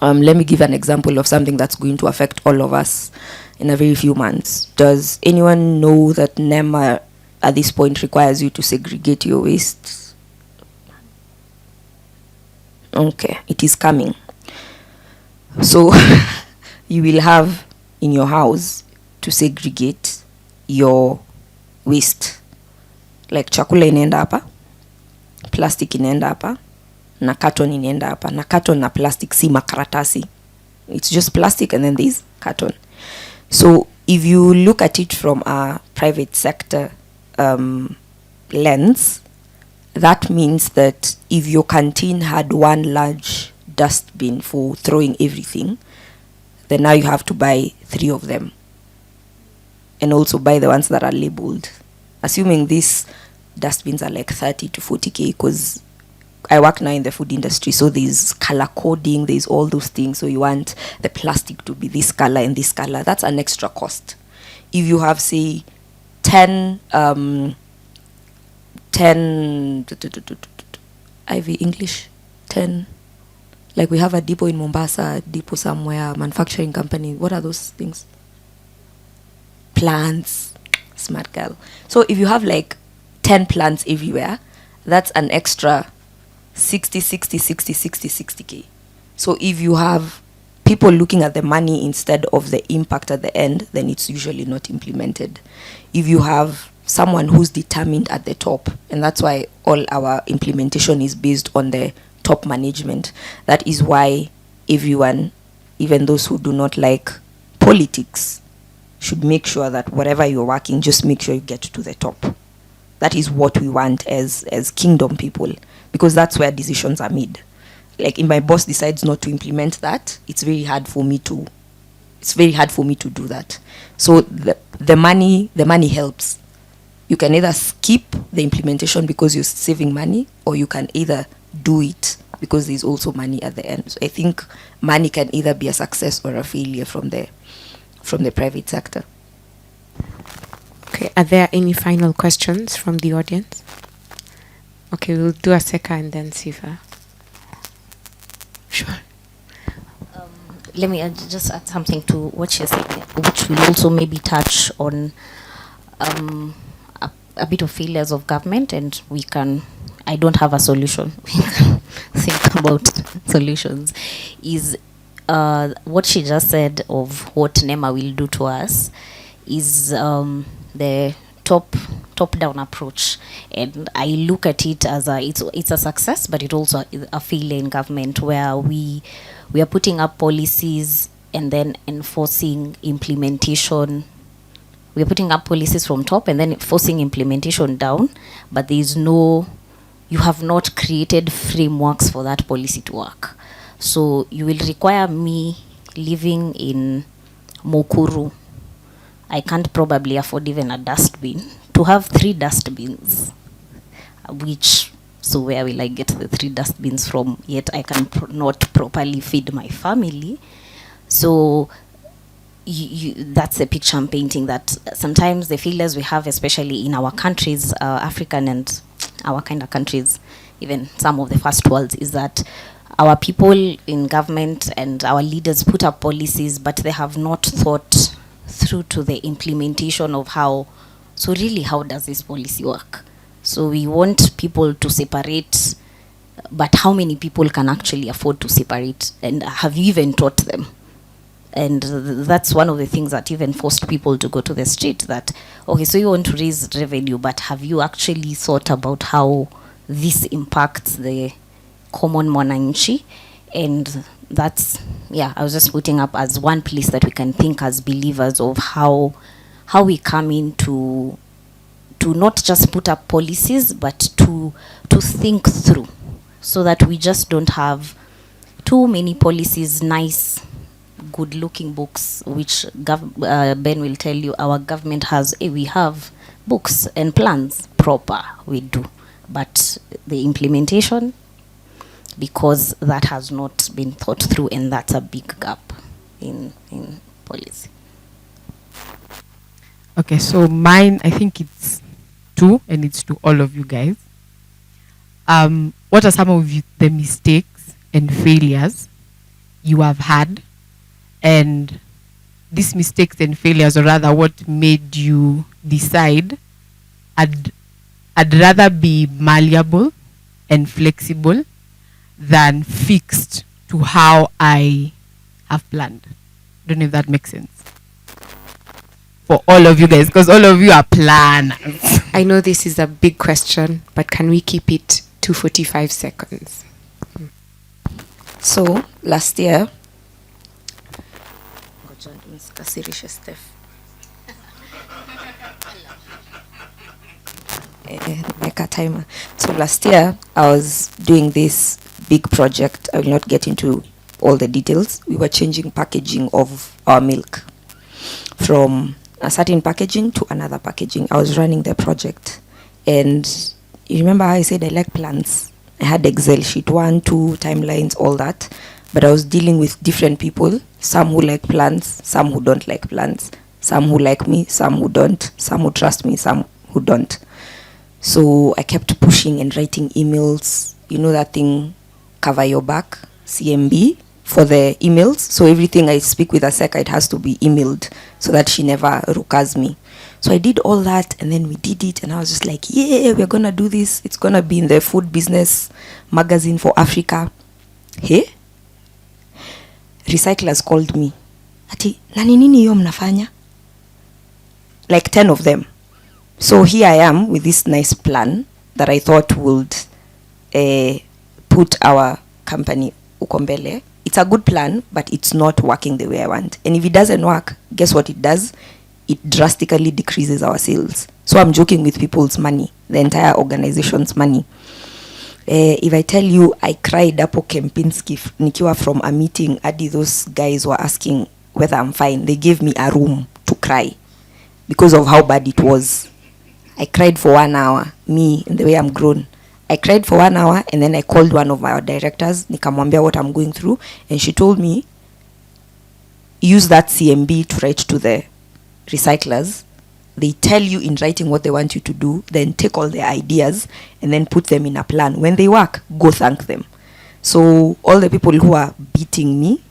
Let me give an example of something that's going to affect all of us in a very few months. Does anyone know that NEMA at this point requires you to segregate your waste? Okay, it is coming. So you will have in your house to segregate your waste. Like chakula inaenda hapa, plastic inaenda hapa, na carton inaenda hapa. Na carton na plastic si makaratasi. It's just plastic and then there's carton. So if you look at it from a private sector lens, that means that if your canteen had one large dustbin for throwing everything, then now you have to buy 3 of them. And also buy the ones that are labeled. Assuming these dustbins are like 30 to 40K, because I work now in the food industry, so there's color coding, there's all those things. So you want the plastic to be this color and this color. That's an extra cost. If you have, say, 10 Ivy English, 10, like we have a depot in Mombasa, a depot somewhere, manufacturing company. What are those things? Plants. Smart girl. So if you have like 10 plants everywhere, that's an extra 60K. So if you have people looking at the money instead of the impact at the end, then it's usually not implemented. If you have someone who's determined at the top, and that's why all our implementation is based on the top management. That is why everyone, even those who do not like politics, should make sure that whatever you're working, just make sure you get to the top. That is what we want as kingdom people, because that's where decisions are made. Like if my boss decides not to implement that, it's very hard for me to do that. So the money helps. You can either skip the implementation because you're saving money, or you can either do it because there's also money at the end. So I think money can either be a success or a failure from the private sector. Okay, are there any final questions from the audience? Okay, we'll do a second and then Siva. Sure. Let me just add something to what she said, which will also maybe touch on a bit of failures of government, and I don't have a solution. We can think about solutions. Is what she just said of what NEMA will do to us is the top-down approach, and I look at it as it's a success, but it also is a failure in government, where we are putting up policies and then enforcing implementation. We are putting up policies from top and then forcing implementation down, but you have not created frameworks for that policy to work. So you will require me living in Mukuru. I can't probably afford even a dustbin to have 3 dustbins, so where will I get the 3 dustbins from? Yet I can not properly feed my family. So that's a picture I'm painting, that sometimes the failures we have, especially in our countries, African and our kind of countries, even some of the first worlds, is that our people in government and our leaders put up policies, but they have not thought through to the implementation of how does this policy work? So we want people to separate, but how many people can actually afford to separate? And have you even taught them? And that's one of the things that even forced people to go to the street, that, okay, so you want to raise revenue, but have you actually thought about how this impacts the common mwananchi? And that's, I was just putting up as one place that we can think as believers of how we come in to not just put up policies, but to think through, so that we just don't have too many policies, nice, good-looking books, which Ben will tell you our government has. We have books and plans proper, we do, but the implementation, because that has not been thought through, and that's a big gap in policy. Okay, so mine, I think it's 2, and it's to all of you guys. What are some of the mistakes and failures you have had? And these mistakes and failures, or rather what made you decide I'd rather be malleable and flexible than fixed to how I have planned? Don't know if that makes sense. For all of you guys, because all of you are planners. I know this is a big question, but can we keep it to 45 seconds? So last year, like a timer. So last year, I was doing this big project. I will not get into all the details. We were changing packaging of our milk from a certain packaging to another packaging. I was running the project, and you remember how I said I like plans? I had Excel sheet, 1, 2, timelines, all that, but I was dealing with different people, some who like plans, some who don't like plans, some who like me, some who don't, some who trust me, some who don't. So I kept pushing and writing emails, you know that thing, cover your back, CMB, for the emails. So everything I speak with Aseka, it has to be emailed so that she never rukas me. So I did all that, and then we did it, and I was just like, yeah, we're gonna do this. It's gonna be in the food business magazine for Africa. Hey, recyclers called me. Ati, nani nini hiyo mnafanya? Like 10 of them. So here I am with this nice plan that I thought would put our company ukombele. It's a good plan, but it's not working the way I want. And if it doesn't work, guess what it does? It drastically decreases our sales. So I'm joking with people's money, the entire organization's money. If I tell you, I cried up Kempinski nikiwa from a meeting. Adi, those guys were asking whether I'm fine. They gave me a room to cry because of how bad it was. I cried for 1 hour, me, and the way I'm grown. I cried for 1 hour, and then I called one of our directors, nikamwambia what I'm going through, and she told me, use that CMB to write to the recyclers. They tell you in writing what they want you to do, then take all their ideas and then put them in a plan. When they work, go thank them. So all the people who are beating me,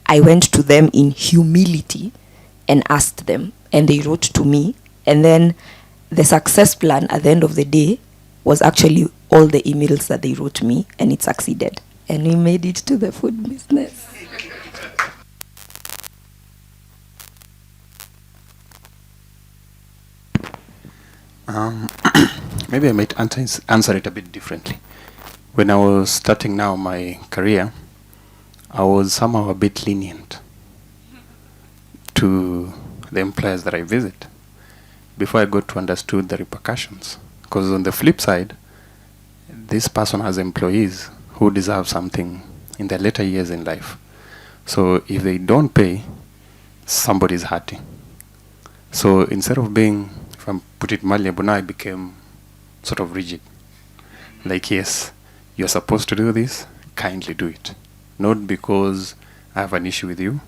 I went to them in humility and asked them, and they wrote to me. And then the success plan at the end of the day was actually all the emails that they wrote me, and it succeeded. And we made it to the food business. Maybe I might answer it a bit differently. When I was starting now my career, I was somehow a bit lenient to the employers that I visit before I got to understood the repercussions. Because on the flip side, this person has employees who deserve something in their later years in life. So if they don't pay, somebody's hurting. So instead of being, if I put it malleable, now I became sort of rigid. Like, yes, you're supposed to do this, kindly do it. Not because I have an issue with you,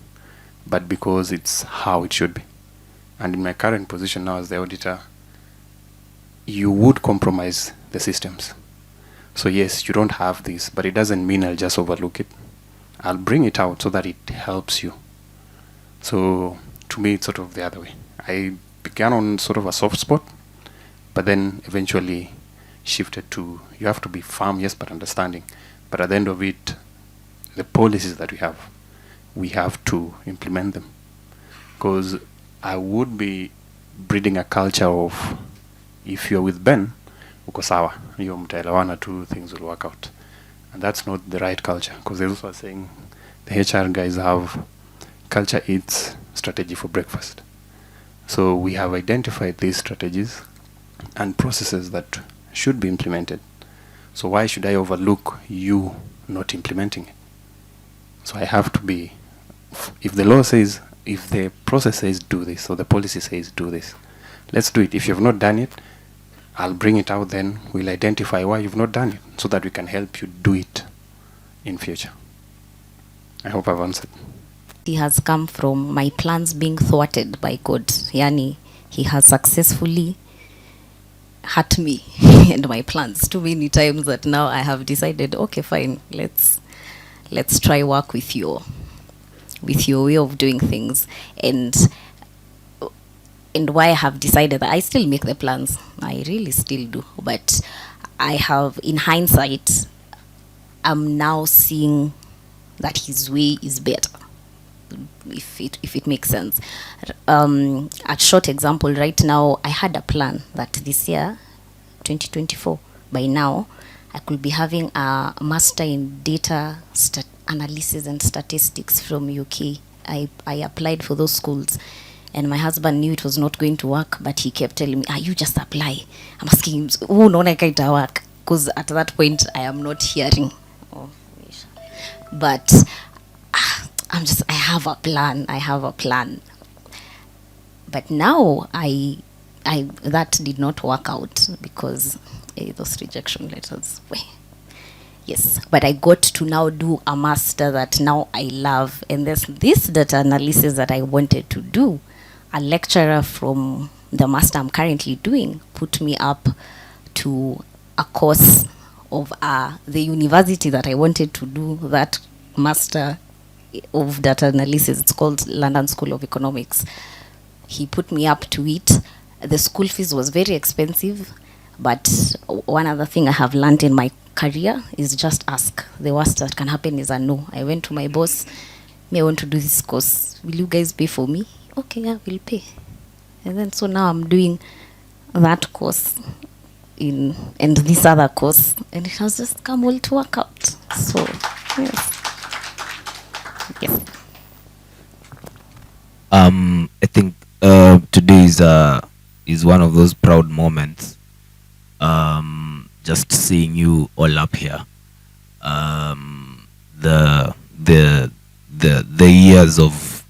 but because it's how it should be. And in my current position now as the auditor, you would compromise the systems. So yes, you don't have this, but it doesn't mean I'll just overlook it. I'll bring it out so that it helps you. So to me, it's sort of the other way. I began on sort of a soft spot, but then eventually shifted to, you have to be firm, yes, but understanding. But at the end of it, the policies that we have to implement them. Because I would be breeding a culture of, if you're with Ben, uko sawa, hiyo mtaelewana, two things will work out. And that's not the right culture. Because they also are saying, the HR guys have culture eats strategy for breakfast. So we have identified these strategies and processes that should be implemented. So why should I overlook you not implementing it? So I have to be, if the law says, if the process says do this, or the policy says do this, let's do it. If you've not done it, I'll bring it out, then we'll identify why you've not done it, so that we can help you do it in future. I hope I've answered. He has come from my plans being thwarted by God. Yani, he has successfully hurt me and my plans too many times that now I have decided, okay, fine, let's try work with your way of doing things. And why I have decided that I still make the plans. I really still do. But I have, in hindsight, I'm now seeing that his way is better. If it makes sense. A short example, right now, I had a plan that this year, 2024, by now, I could be having a master in data analysis and statistics from UK. I applied for those schools, and my husband knew it was not going to work, but he kept telling me, you just apply. I'm asking him, oh, no, I can't work. Because at that point, I am not hearing. But I have a plan. But now that did not work out because those rejection letters. Yes, but I got to now do a master that now I love. And there's this data analysis that I wanted to do. A lecturer from the master I'm currently doing put me up to a course of the university that I wanted to do that master of data analysis. It's called London School of Economics. He put me up to it. The school fees was very expensive, but one other thing I have learned in my career is just ask. The worst that can happen is a no. I went to my boss, I want to do this course. Will you guys pay for me? Okay, yeah, we'll pay. And then so now I'm doing that course and this other course, and it has just come all to work out. So, yes. Yes. I think today is one of those proud moments. Just seeing you all up here. The years of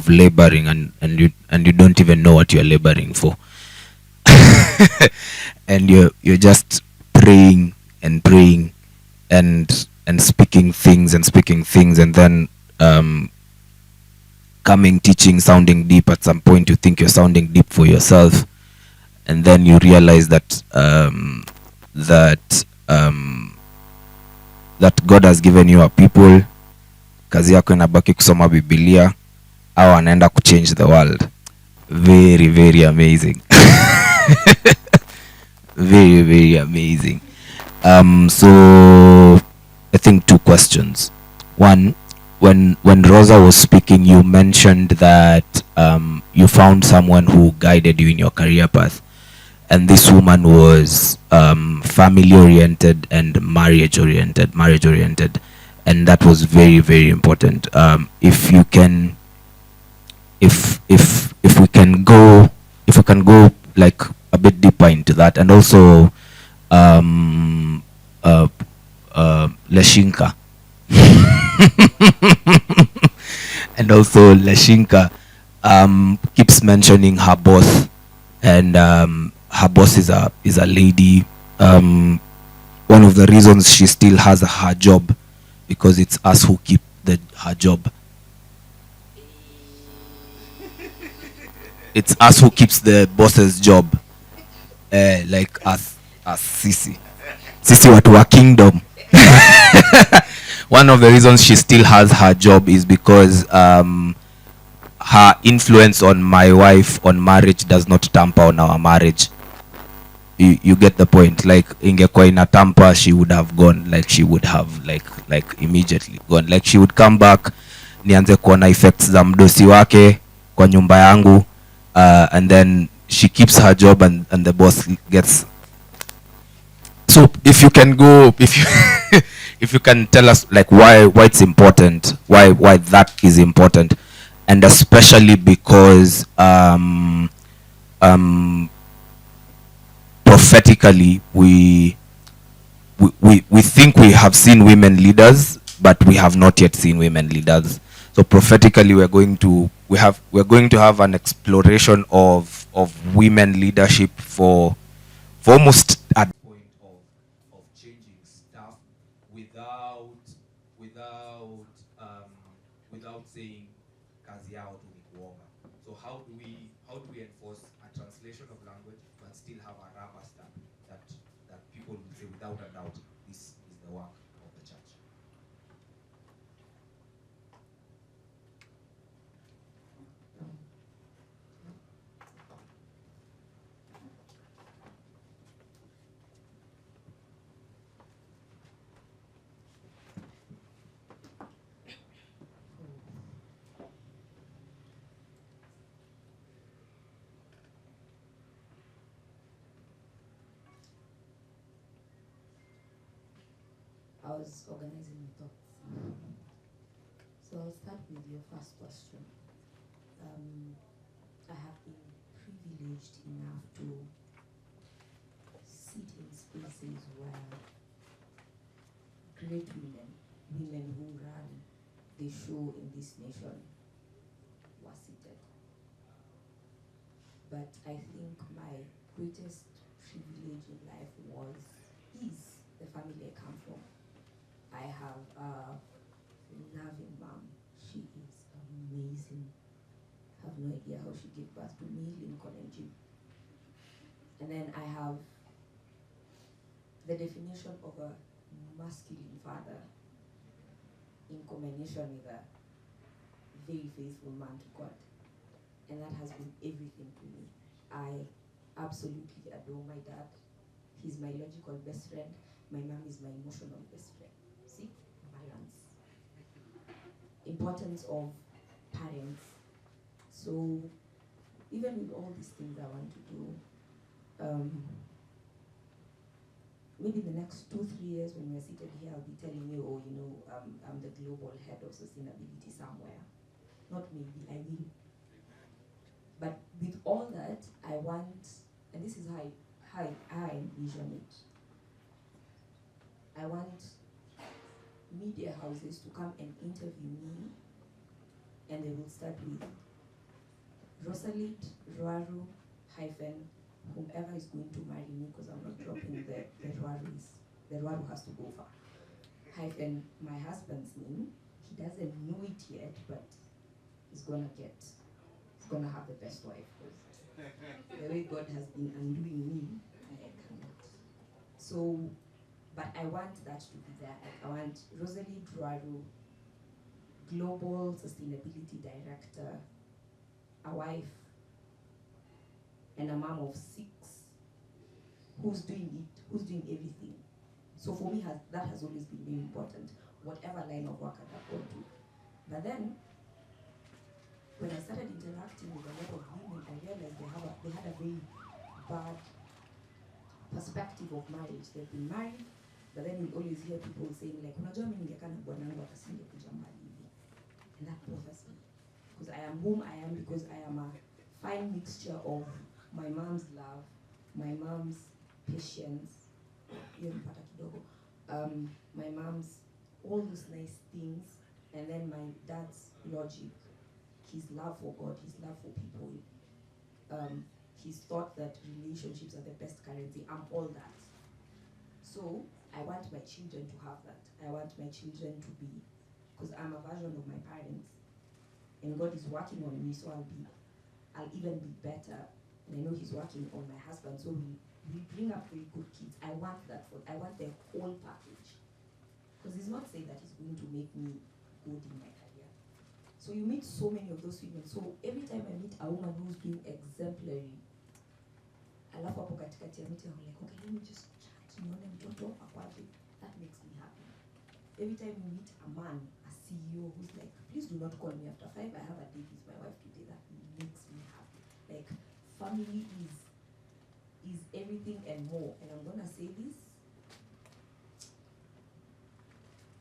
laboring and you don't even know what you're laboring for. And you're just praying and speaking things and then coming, teaching, sounding deep. At some point you think you're sounding deep for yourself, and then you realize that that God has given you are people. Kazi yako inabaki kusoma Biblia au anaenda kuchange the world. Very, very amazing. Very, very amazing. So I think 2 questions. One, when Rosa was speaking, you mentioned that you found someone who guided you in your career path, and this woman was family oriented and marriage oriented, and that was very, very important. If you can, if we can go, like a bit deeper into that, and also Leshinka. And also Leshinka keeps mentioning her boss, and her boss is a lady. One of the reasons she still has her job, because it's us who keep her job. It's us who keeps the boss's job. Like us Sisi watu wa kingdom. One of the reasons she still has her job is because her influence on my wife on marriage does not tamper on our marriage. You get the point. Like ingekuwa ina tamper, she would have gone. Like she would have like immediately gone. Like she would come back, nianze kuona effects za mdosi wake kwa nyumba yangu, and then she keeps her job, and the boss gets. So if you can go, if you can tell us like why it's important, why that is important, and especially because prophetically we think we have seen women leaders, but we have not yet seen women leaders. So prophetically we're going to have an exploration of women leadership for almost at the point of changing stuff without saying kazi yao tu ni kuomba. So how do we enforce a translation of language but still have a rubber stamp that people will say without a doubt this is the work of the church? I was organizing my thoughts. So I'll start with your first question. I have been privileged enough to sit in spaces where great women who run the show in this nation were seated. But I think my greatest privilege in life is the family I come from. I have a loving mom. She is amazing. I have no idea how she gave birth to me, Lincoln and Jim. And then I have the definition of a masculine father in combination with a very faithful man to God. And that has been everything to me. I absolutely adore my dad. He's my logical best friend. My mom is my emotional best friend. See? Balance. Importance of parents. So even with all these things I want to do, maybe the next 2-3 years when we're seated here, I'll be telling you, I'm the global head of sustainability somewhere. Not maybe, I will. But with all that, I want, and this is how I envision it, I want media houses to come and interview me, and they will start with Rosalid Rwaru hyphen whomever is going to marry me, because I'm not dropping the Rwarus. The Rwaru has to go far. Hyphen my husband's name. He doesn't know it yet, but he's gonna have the best wife, because the way God has been undoing me, I cannot. So, but I want that to be there. I want Rosalid Rwaru, Global Sustainability Director, a wife, and a mom of 6, who's doing it, who's doing everything. So for me, that has always been very important, whatever line of work I've gone to. But then, when I started interacting with a lot of women, I realized they had a very bad perspective of marriage. They've been married, but then you always hear people saying like, unajua mimi ningekaa na bwanangu akasingekuja mbali hivi. And that bothers me. Because I am whom I am, because I am a fine mixture of my mom's love, my mom's patience, my mom's all those nice things, and then my dad's logic, his love for God, his love for people. He's thought that relationships are the best currency. I'm all that. So I want my children to have that. I want my children to be, because I'm a version of my parents, and God is working on me, so I'll even be better. And I know He's working on my husband, so we bring up very good kids. I want that I want the whole package, because He's not saying that He's going to make me good in my career. So you meet so many of those women. So every time I meet a woman who's being exemplary, alafu hapo katikati ya meeting, I'm like, okay, let me just chat, nione mtoto akwaje. That makes me happy. Every time you meet a man, a CEO who's like, please do not call me after 5, I have a date with my wife today, that makes me happy. Like, family is everything and more. And I'm gonna say this,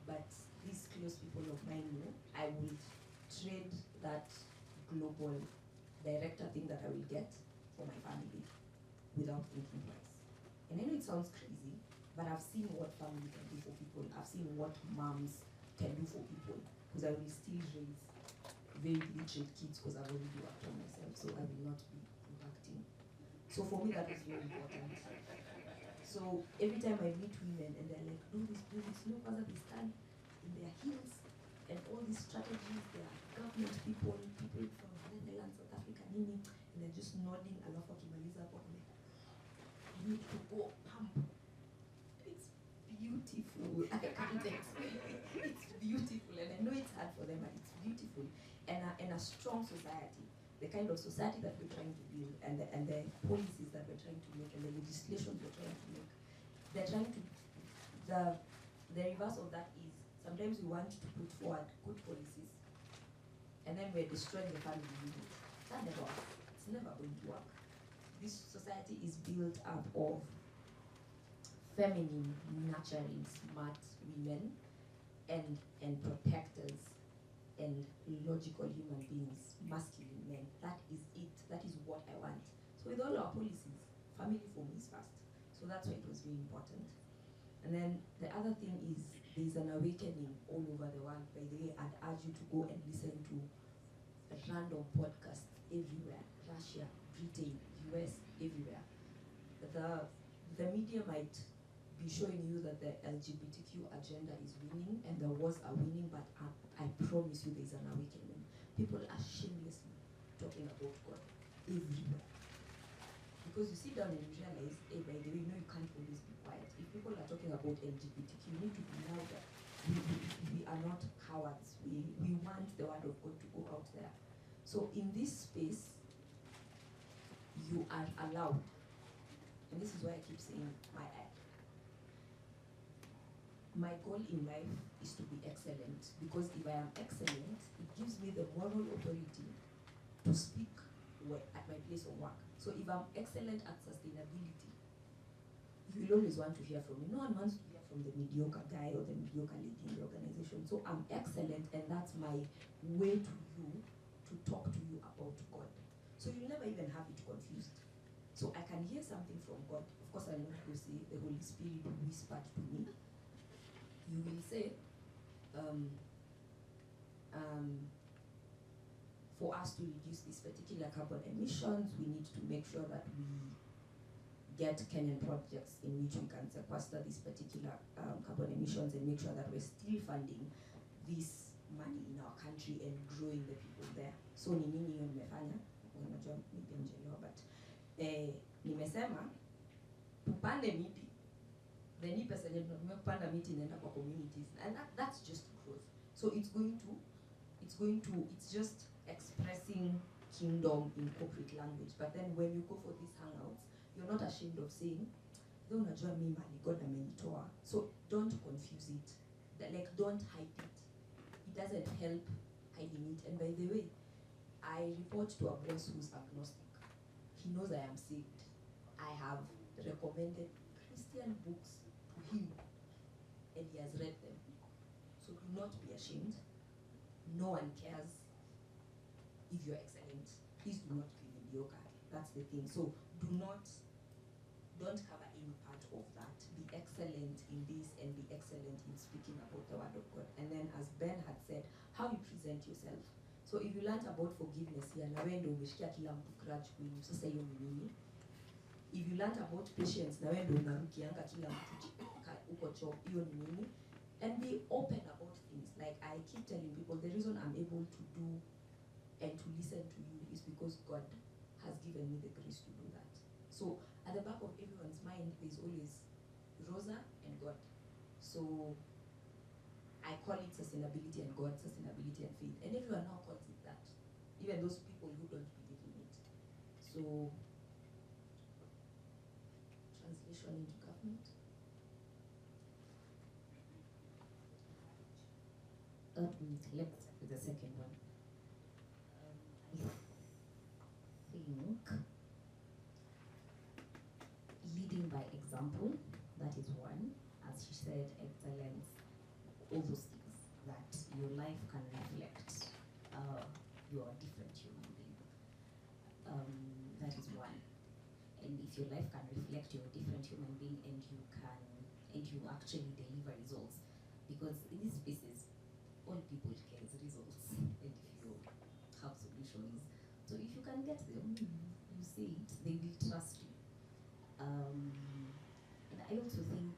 but these close people of mine know, I will trade that global director thing that I will get for my family without thinking twice. And I know it sounds crazy, but I've seen what family can do for people. I've seen what moms can do for people, because I will still raise very literate kids, because I've already worked on myself, so I will not be impacting. So for me, that is very important. So every time I meet women and they're like, do this, no further, they stand in their heels and all these strategies, they are government people from the Netherlands, South Africa, Nini, and they're just nodding, alafu akimaliza hapo, you need to go pump. It's beautiful. I can't explain it. It's beautiful, and I know it's hard for them, but it's beautiful. And a strong society, the kind of society that we're trying to build, and the policies that we're trying to make, and the legislation we're trying to make, they're trying to. The reverse of that is sometimes we want to put forward good policies, and then we're destroying the family unit. That never works. It's never going to work. This society is built up of feminine, nurturing, smart women, and protectors, and logical human beings, masculine men. That is it. That is what I want. So with all our policies, family for me is first. So that's why it was very important. And then the other thing is there's an awakening all over the world. By the way, I'd urge you to go and listen to random podcasts everywhere. Russia, Britain, US, everywhere. The media might be showing you that the LGBTQ agenda is winning, and the wars are winning, but I promise you there's an awakening. People are shamelessly talking about God everywhere. Because you sit down and you realize, hey, by the way, you know you can't always be quiet. If people are talking about LGBTQ, you need to be louder. We are not cowards. We want the word of God to go out there. So in this space, you are allowed. And this is why I keep saying my goal in life is to be excellent. Because if I am excellent, it gives me the moral authority to speak at my place of work. So if I'm excellent at sustainability, you will always want to hear from me. No one wants to hear from the mediocre guy or the mediocre lady in the organization. So I'm excellent, and that's my way to you to talk to you about God. So you'll never even have it confused. So I can hear something from God. Of course, I know to say the Holy Spirit whispered to me. You will say, for us to reduce this particular carbon emissions, we need to make sure that we get Kenyan projects in which we can sequester this particular carbon emissions, and make sure that we're still funding this money in our country and growing the people there. So ni nini hiyo nimefanya? Unajua maybe mjelewa, but nimesema tupande miti then hii pesa yenye tumepanda miti inaenda kwa communities, and that's just growth. So it's just expressing kingdom in corporate language. But then when you go for these hangouts, you're not ashamed of saying, don't unajua mimi mali God amenitoa. So don't confuse it. Like, don't hide it. It doesn't help hiding it. And by the way, I report to a boss who's agnostic. He knows I am saved. I have recommended Christian books to him, and he has read them. So do not be ashamed. No one cares if you're excellent. Please do not be mediocre. That's the thing. So don't cover any part of that. Be excellent in this and be excellent in speaking about the word of God. And then, as Ben had said, how you present yourself. So if you learned about forgiveness here, na wewe ndio umeshikia kila mtu grudge kwenu, sasa hiyo ni nini? If you learned about patience, na wewe ndio unarukianga kila mtu uko choo, hiyo ni nini? And be open about things. Like I keep telling people, the reason I'm able to do and to listen to you is because God has given me the grace to do that. So at the back of everyone's mind, there's always Rosa and God. So I call it sustainability and God, sustainability and faith. And everyone now calls it that. Even those people who don't believe in it. So, translation into government. Let's start with the second one. I think leading by example, that is one. As she said, excellence, all those things that your life can reflect you are a different human being. That is one. And if your life can reflect you're a different human being and you actually deliver results, because in these spaces, all people care is results, and if you have solutions, so if you can get them, you say it, they will trust you. And I also think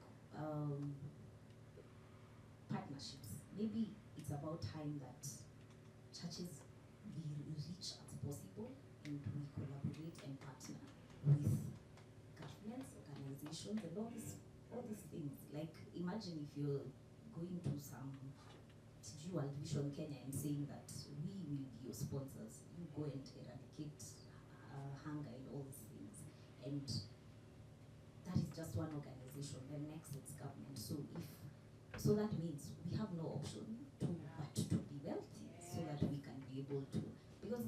partnerships. Maybe it's about time that churches be rich as possible and we collaborate and partner with governments, organizations, and all these things. Like, imagine if you're going to some World Vision Kenya and saying that we will be your sponsors, you go and eradicate hunger and all these things. And that is just one organization. Then next it's government. So that means we have no option but to be wealthy, so that we can be able to, because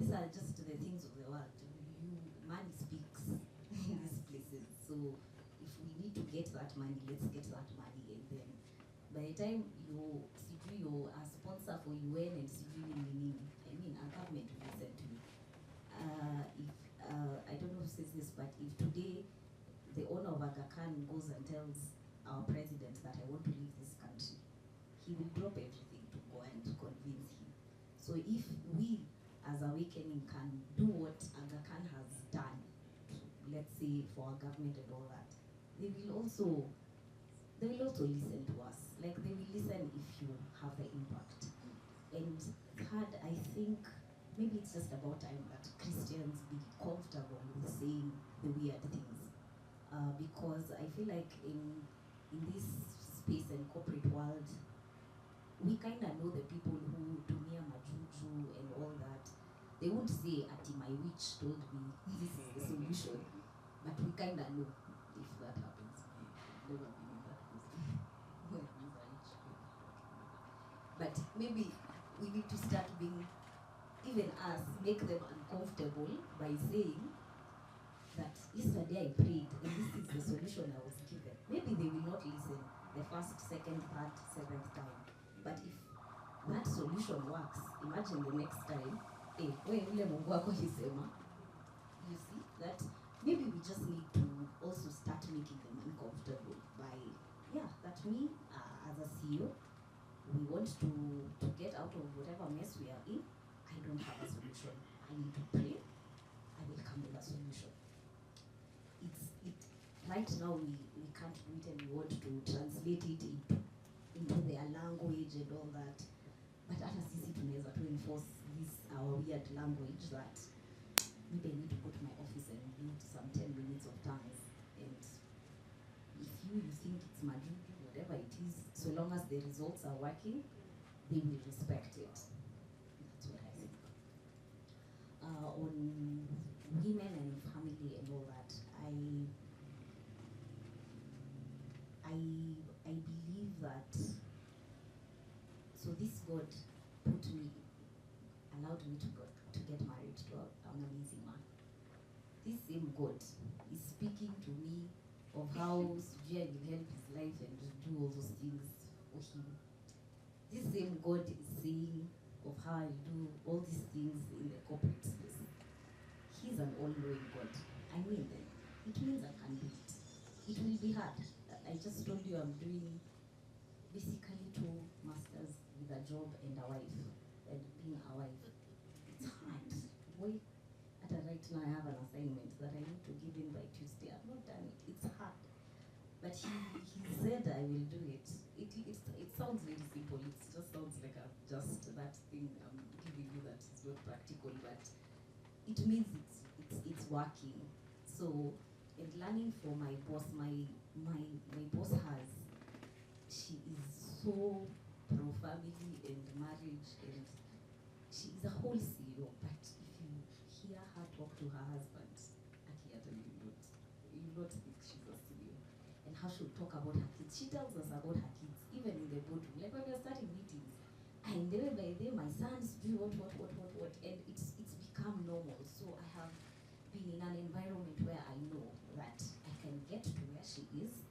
these are just the things of the world. Money speaks in these places. So if we need to get that money, let's get that money, and then by the time you a sponsor for UN and our government will listen to you. I don't know who says this, but if today the owner of Aga Khan goes and tells our president that I want to leave this country, he will drop everything to go and convince him. So if we as Awakening can do what Aga Khan has done, let's say for our government and all that, they will also listen to us. Like, they will listen if you have the impact. And third, I think maybe it's just about time that Christians be comfortable with saying the weird things. Because I feel like in this space and corporate world, we kind of know the people who tumia majuju and all that. They won't say, "Ati my witch told me this is the solution," but we kind of know if that happens. Never been in that position. But maybe we need to start being, even us, make them uncomfortable by saying that yesterday I prayed and this is the solution I was given. Maybe they will not listen the first, second, third, seventh time. But if that solution works, imagine the next time, you see that maybe we just need to also start making them uncomfortable by, that me as a CEO, we want to get out of whatever mess we are in. I don't have a solution. I need to pray. I will come with a solution. Right now we can't do it and we want to translate it into their language and all that. But hata sisi tunaweza to enforce this our weird language that maybe I need to go to my office and read some 10 minutes of tongues. And if you majuju, whatever it is, so long as the results are working, they will respect it. That's what I think. On women and family and all that, I believe that, so this God allowed me to get married to an amazing man. This same God is speaking to me of how Sujia will help his life and do all those things for him. This same God is saying of how I'll do all these things in the corporate space. He's an all-knowing God. I mean, it means I can do it. It will be hard. I just told you I'm doing basically 2 masters with a job and a wife, and being a wife. It's hard. Boy, right now I have an assignment that I need to give in by Tuesday. I've not done it. It's hard. But he said I will do it. It sounds very simple. It just sounds like just that thing I'm giving you that is not practical, but it means it's working. So, and learning from my boss, my boss she is so pro-family and marriage, and she is a whole CEO, but if you hear her talk to her husband, Akiata, you not think she's a CEO. And how she'll talk about her kids. She tells us about her kids, even in the boardroom. Like when we're starting meetings, and day by day, my sons do what, and it's become normal. So I have been in an environment where I know that I can get to where she is,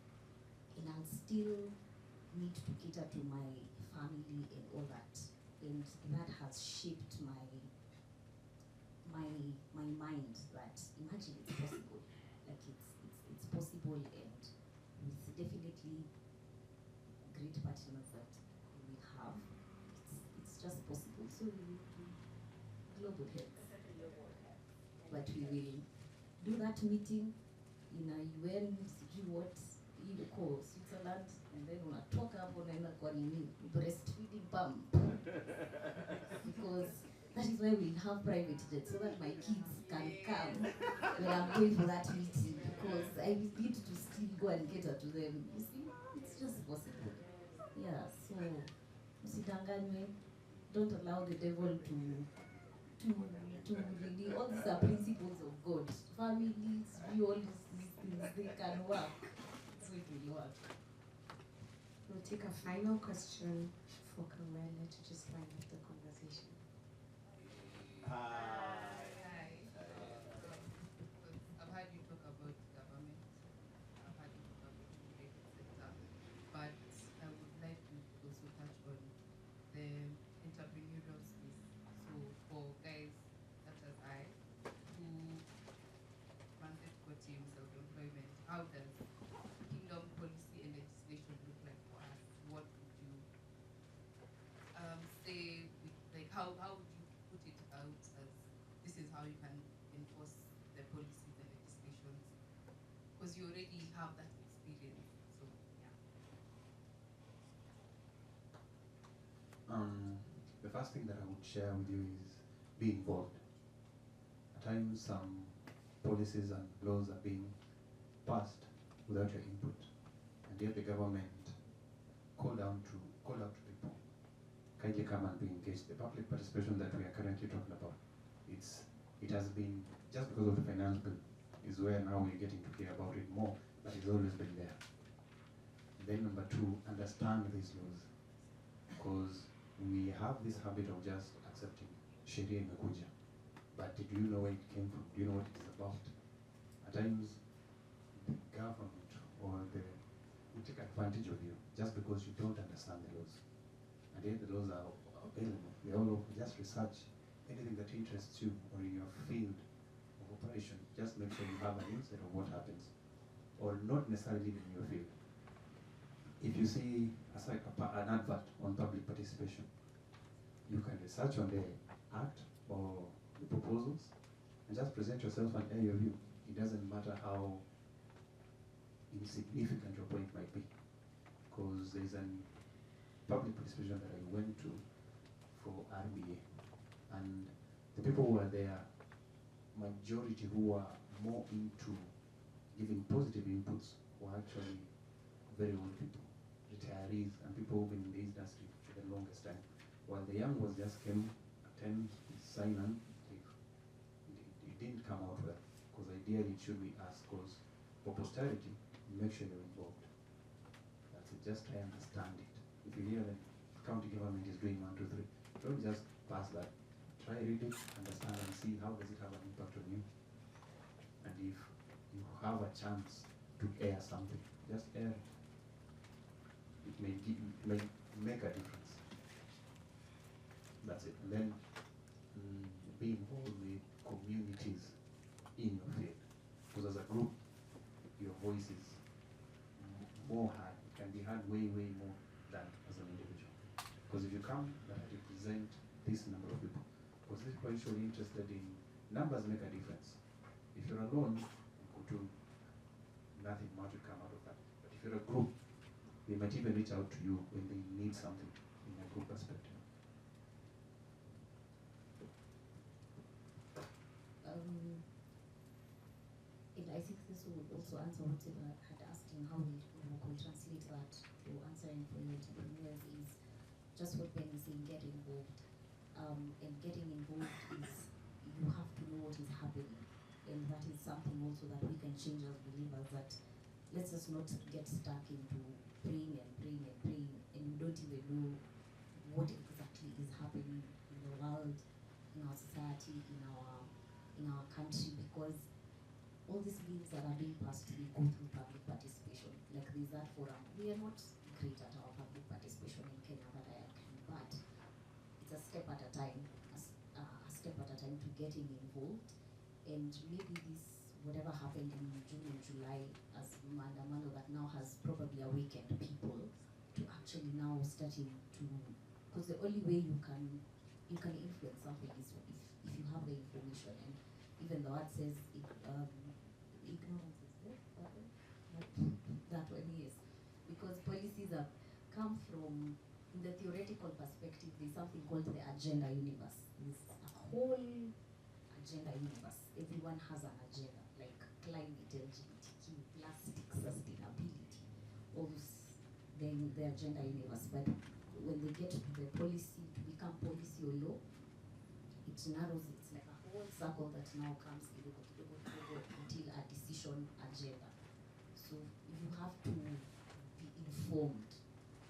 and I'll still need to cater to my family and all that. And that has shaped my mind that imagine it's possible. Like it's possible, and with definitely great partners that we have, it's just possible. So we will do global health. But we will do that meeting in a UN, call Switzerland, and then unatoka hapo unaenda kwa nini breastfeeding pump. Because that is why we have private jets, so that my kids can come when I'm going for that meeting, because I need to still go and cater to them. You see, it's just possible. Yeah, so msidanganywe, don't allow the devil to really, all these are principles of God. Families, all these things, they can work. So it will work. We'll take a final question for Kamela to just wind up the conversation. Hi. I've heard you talk about government. I've heard you talk about the private sector. But I would like to also touch on the entrepreneurial space. So for guys such as I, who wanted to team self-employment, how does kingdom policy and legislation look like for us? What would you say, like how would you put it out as this is how you can enforce the policies and legislations? Because you already have that experience, so yeah. The first thing that I would share with you is be involved. At times some policies and laws are being passed without your input, and yet the government call out to people, kindly come and be engaged. The public participation that we are currently talking about, it has been, just because of the finance bill is where now we're getting to hear about it more, but it's always been there. And then number 2, understand these laws, because we have this habit of just accepting sheria imekuja, but do you know where it came from? Do you know what it is about? At times, the government or will take advantage of you just because you don't understand the laws. And yet the laws are available. They're all over. Just research anything that interests you or in your field of operation. Just make sure you have an insight of what happens, or not necessarily in your field. If you see an advert on public participation, you can research on the act or the proposals and just present yourself and air your view. It doesn't matter how insignificant your point might be, because there's an public participation that I went to for RBA, and the people who were there, majority who were more into giving positive inputs, were actually very old people, retirees, and people who've been in the industry for the longest time. While the young ones just came, attend, sign on, leave. It didn't come out well, because ideally it should be us, because for posterity, make sure you're involved. That's it, just try and understand it. If you hear that county government is doing 1, 2, 3, don't just pass that. Try read it, understand and see how does it have an impact on you. And if you have a chance to air something, just air it. It may make a difference. That's it. And then be involved with communities in your field. Because as a group, your voice is more heard. It can be heard way, way more than as an individual. Because if you come and represent this number of people, because these people are usually interested in numbers make a difference. If you're alone, you could do nothing much will come out of that. But if you're a group, they might even reach out to you when they need something in a group perspective. And I think this would also answer what I had asked him, how we could translate that to answering for the entrepreneurs is just what Ben is saying, get involved. And getting involved is you have to know what is happening. And that is something also that we can change as believers, that let's just not get stuck into praying and praying and praying, and you don't even know what exactly is happening in the world, in our society, in our country, because all these bills that are being passed, we go through public participation. Like there's that forum. We are not great at our public participation in Kenya, but it's a step at a time, a step at a time to getting involved. And maybe this, whatever happened in June and July as Mandamano, that now has probably awakened people to actually now starting to, because the only way you can influence something is if you have the information. And even the word says ignorance is death, that one is, because policies have come from, in the theoretical perspective, there's something called the agenda universe. There's a whole agenda universe. Everyone has an agenda, like climate, LGBTQ, plastic, sustainability, all those, then the agenda universe. But when they get to the policy, to become policy or law, it narrows, it's like a whole circle that now comes until a decision agenda. So you have to be informed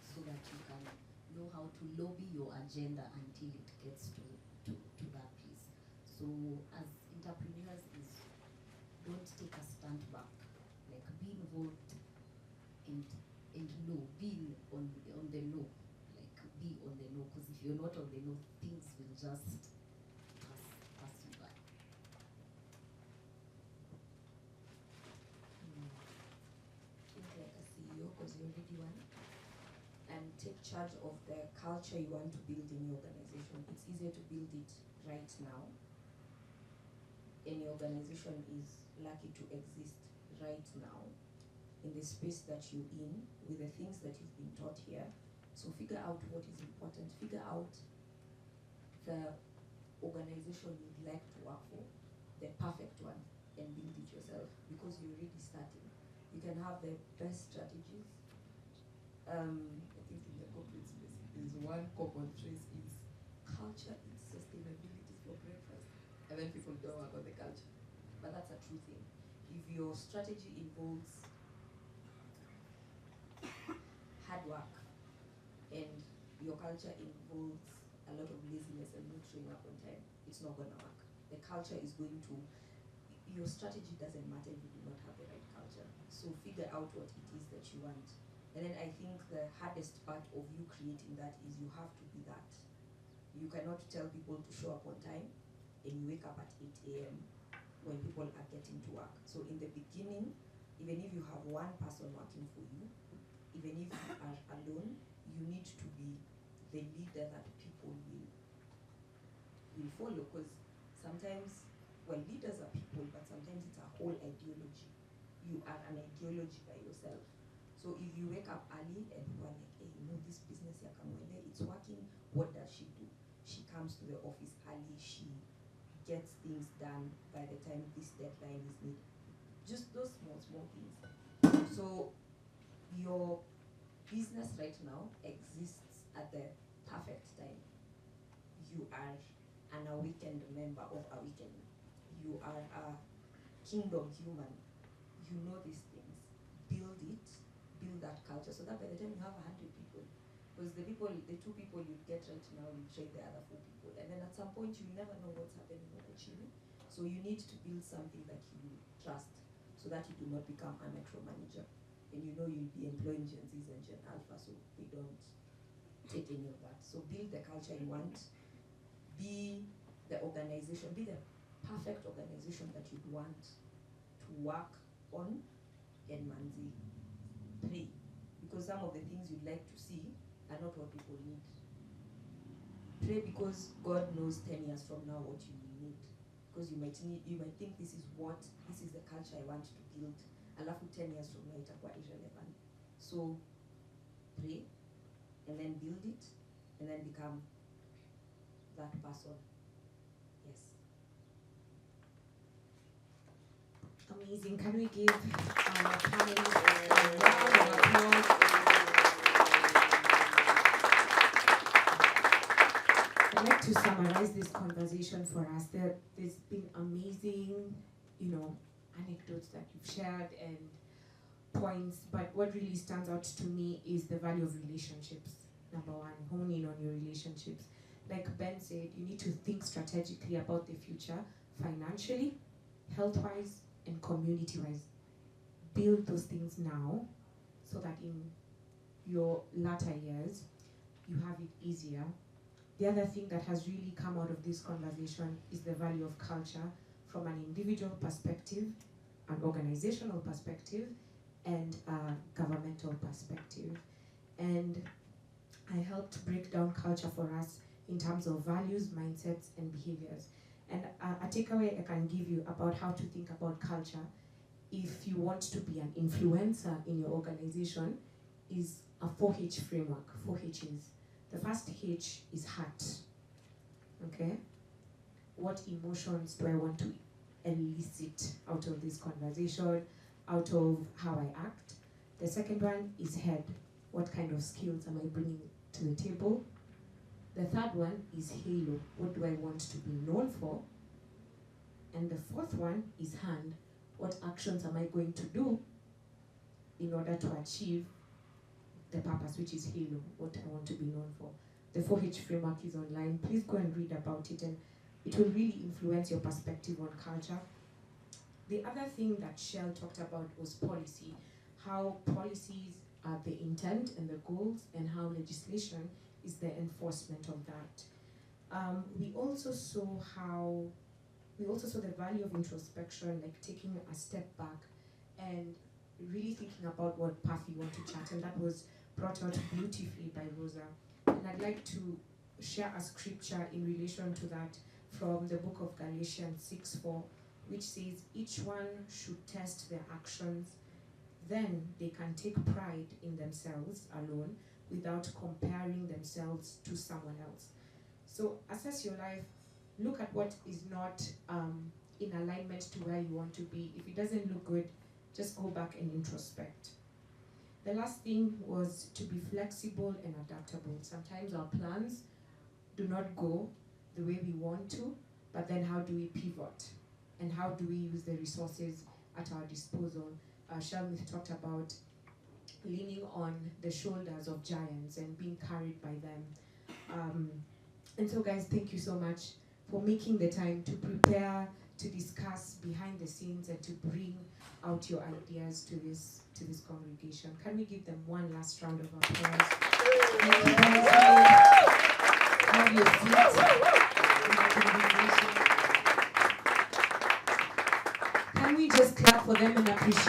so that you can know how to lobby your agenda until it gets to that place. So as entrepreneurs is, don't take a stand back, like be involved and know, be on the know, like be on the know, because if you're not on the know, things will just pass you by. Think like a CEO, because you already won, and take charge of the culture you want to build in your organization. It's easier to build it right now. Any organization is lucky to exist right now in the space that you're in with the things that you've been taught here. So figure out what is important. Figure out the organization you'd like to work for, the perfect one, and build it yourself, because you're already starting. You can have the best strategies. I think in the corporate space, there's one common trace is culture is sustainability for breakfast. And then people don't work on the culture. But that's a true thing. If your strategy involves hard work and your culture involves a lot of laziness and not showing up on time, it's not going to work. The culture is going to, your strategy doesn't matter if you do not have the right culture. So figure out what it is that you want. And then I think the hardest part of you creating that is you have to be that. You cannot tell people to show up on time and you wake up at 8 a.m. when people are getting to work. So in the beginning, even if you have one person working for you, even if you are alone, you need to be the leader that people will follow. Because sometimes, well, leaders are people, but sometimes it's a whole ideology. You are an ideology by yourself. So if you wake up early and people are like, hey, you know, this business here, it's working, what does she do? She comes to the office early, she gets things done by the time this deadline is made. Just those small things. So your business right now exists at the perfect time. You are an awakened member of Awakening. You are a kingdom human. You know these things. Build it, build that culture, so that by the time you have 100 people, because the two people you get right now, you train the other 4 people, and then at some point you never know what's happening on the Chile. So you need to build something that you trust, so that you do not become a micromanager. And you know you'll be employing Gen Zs and Gen Alpha, so they don't take any of that. So build the culture you want. Be the organization, be the perfect organization that you'd want to work on, and Manzi, pray. Because some of the things you'd like to see are not what people need. Pray because God knows 10 years from now what you will need. Because you might think this is the culture I want to build. Alafu 10 years from now itakuwa irrelevant. So pray, and then build it, and then become that person. Yes. Amazing. Can we give our panelists a round of applause? I'd like to summarize this conversation for us. There's been amazing, anecdotes that you've shared and points, but what really stands out to me is the value of relationships. Number one, hone in on your relationships. Like Ben said, you need to think strategically about the future, financially, health-wise, and community-wise. Build those things now so that in your latter years, you have it easier. The other thing that has really come out of this conversation is the value of culture from an individual perspective, an organizational perspective, and a governmental perspective. And I helped break down culture for us in terms of values, mindsets, and behaviors. And a takeaway I can give you about how to think about culture, if you want to be an influencer in your organization, is a 4H framework, 4 H's. The first H is heart, okay? What emotions do I want to elicit out of this conversation, out of how I act? The second one is head. What kind of skills am I bringing to the table? The third one is halo. What do I want to be known for? And the fourth one is hand. What actions am I going to do in order to achieve the purpose, which is halo, what I want to be known for? The 4H framework is online. Please go and read about it, and it will really influence your perspective on culture. The other thing that Shell talked about was policy, how policies are the intent and the goals, and how legislation is the enforcement of that. We also saw the value of introspection, like taking a step back and really thinking about what path you want to chart, and that was brought out beautifully by Rosa. And I'd like to share a scripture in relation to that from the book of Galatians 6:4, which says, each one should test their actions, then they can take pride in themselves alone without comparing themselves to someone else. So assess your life, look at what is not in alignment to where you want to be. If it doesn't look good, just go back and introspect. The last thing was to be flexible and adaptable. Sometimes our plans do not go the way we want to, but then how do we pivot? And how do we use the resources at our disposal? Shelmith talked about leaning on the shoulders of giants and being carried by them. And so guys, thank you so much for making the time to prepare, to discuss behind the scenes, and to bring out your ideas to this congregation. Can we give them one last round of applause? Thank you guys. Have your seats in the congregation. Can we just clap for them and appreciate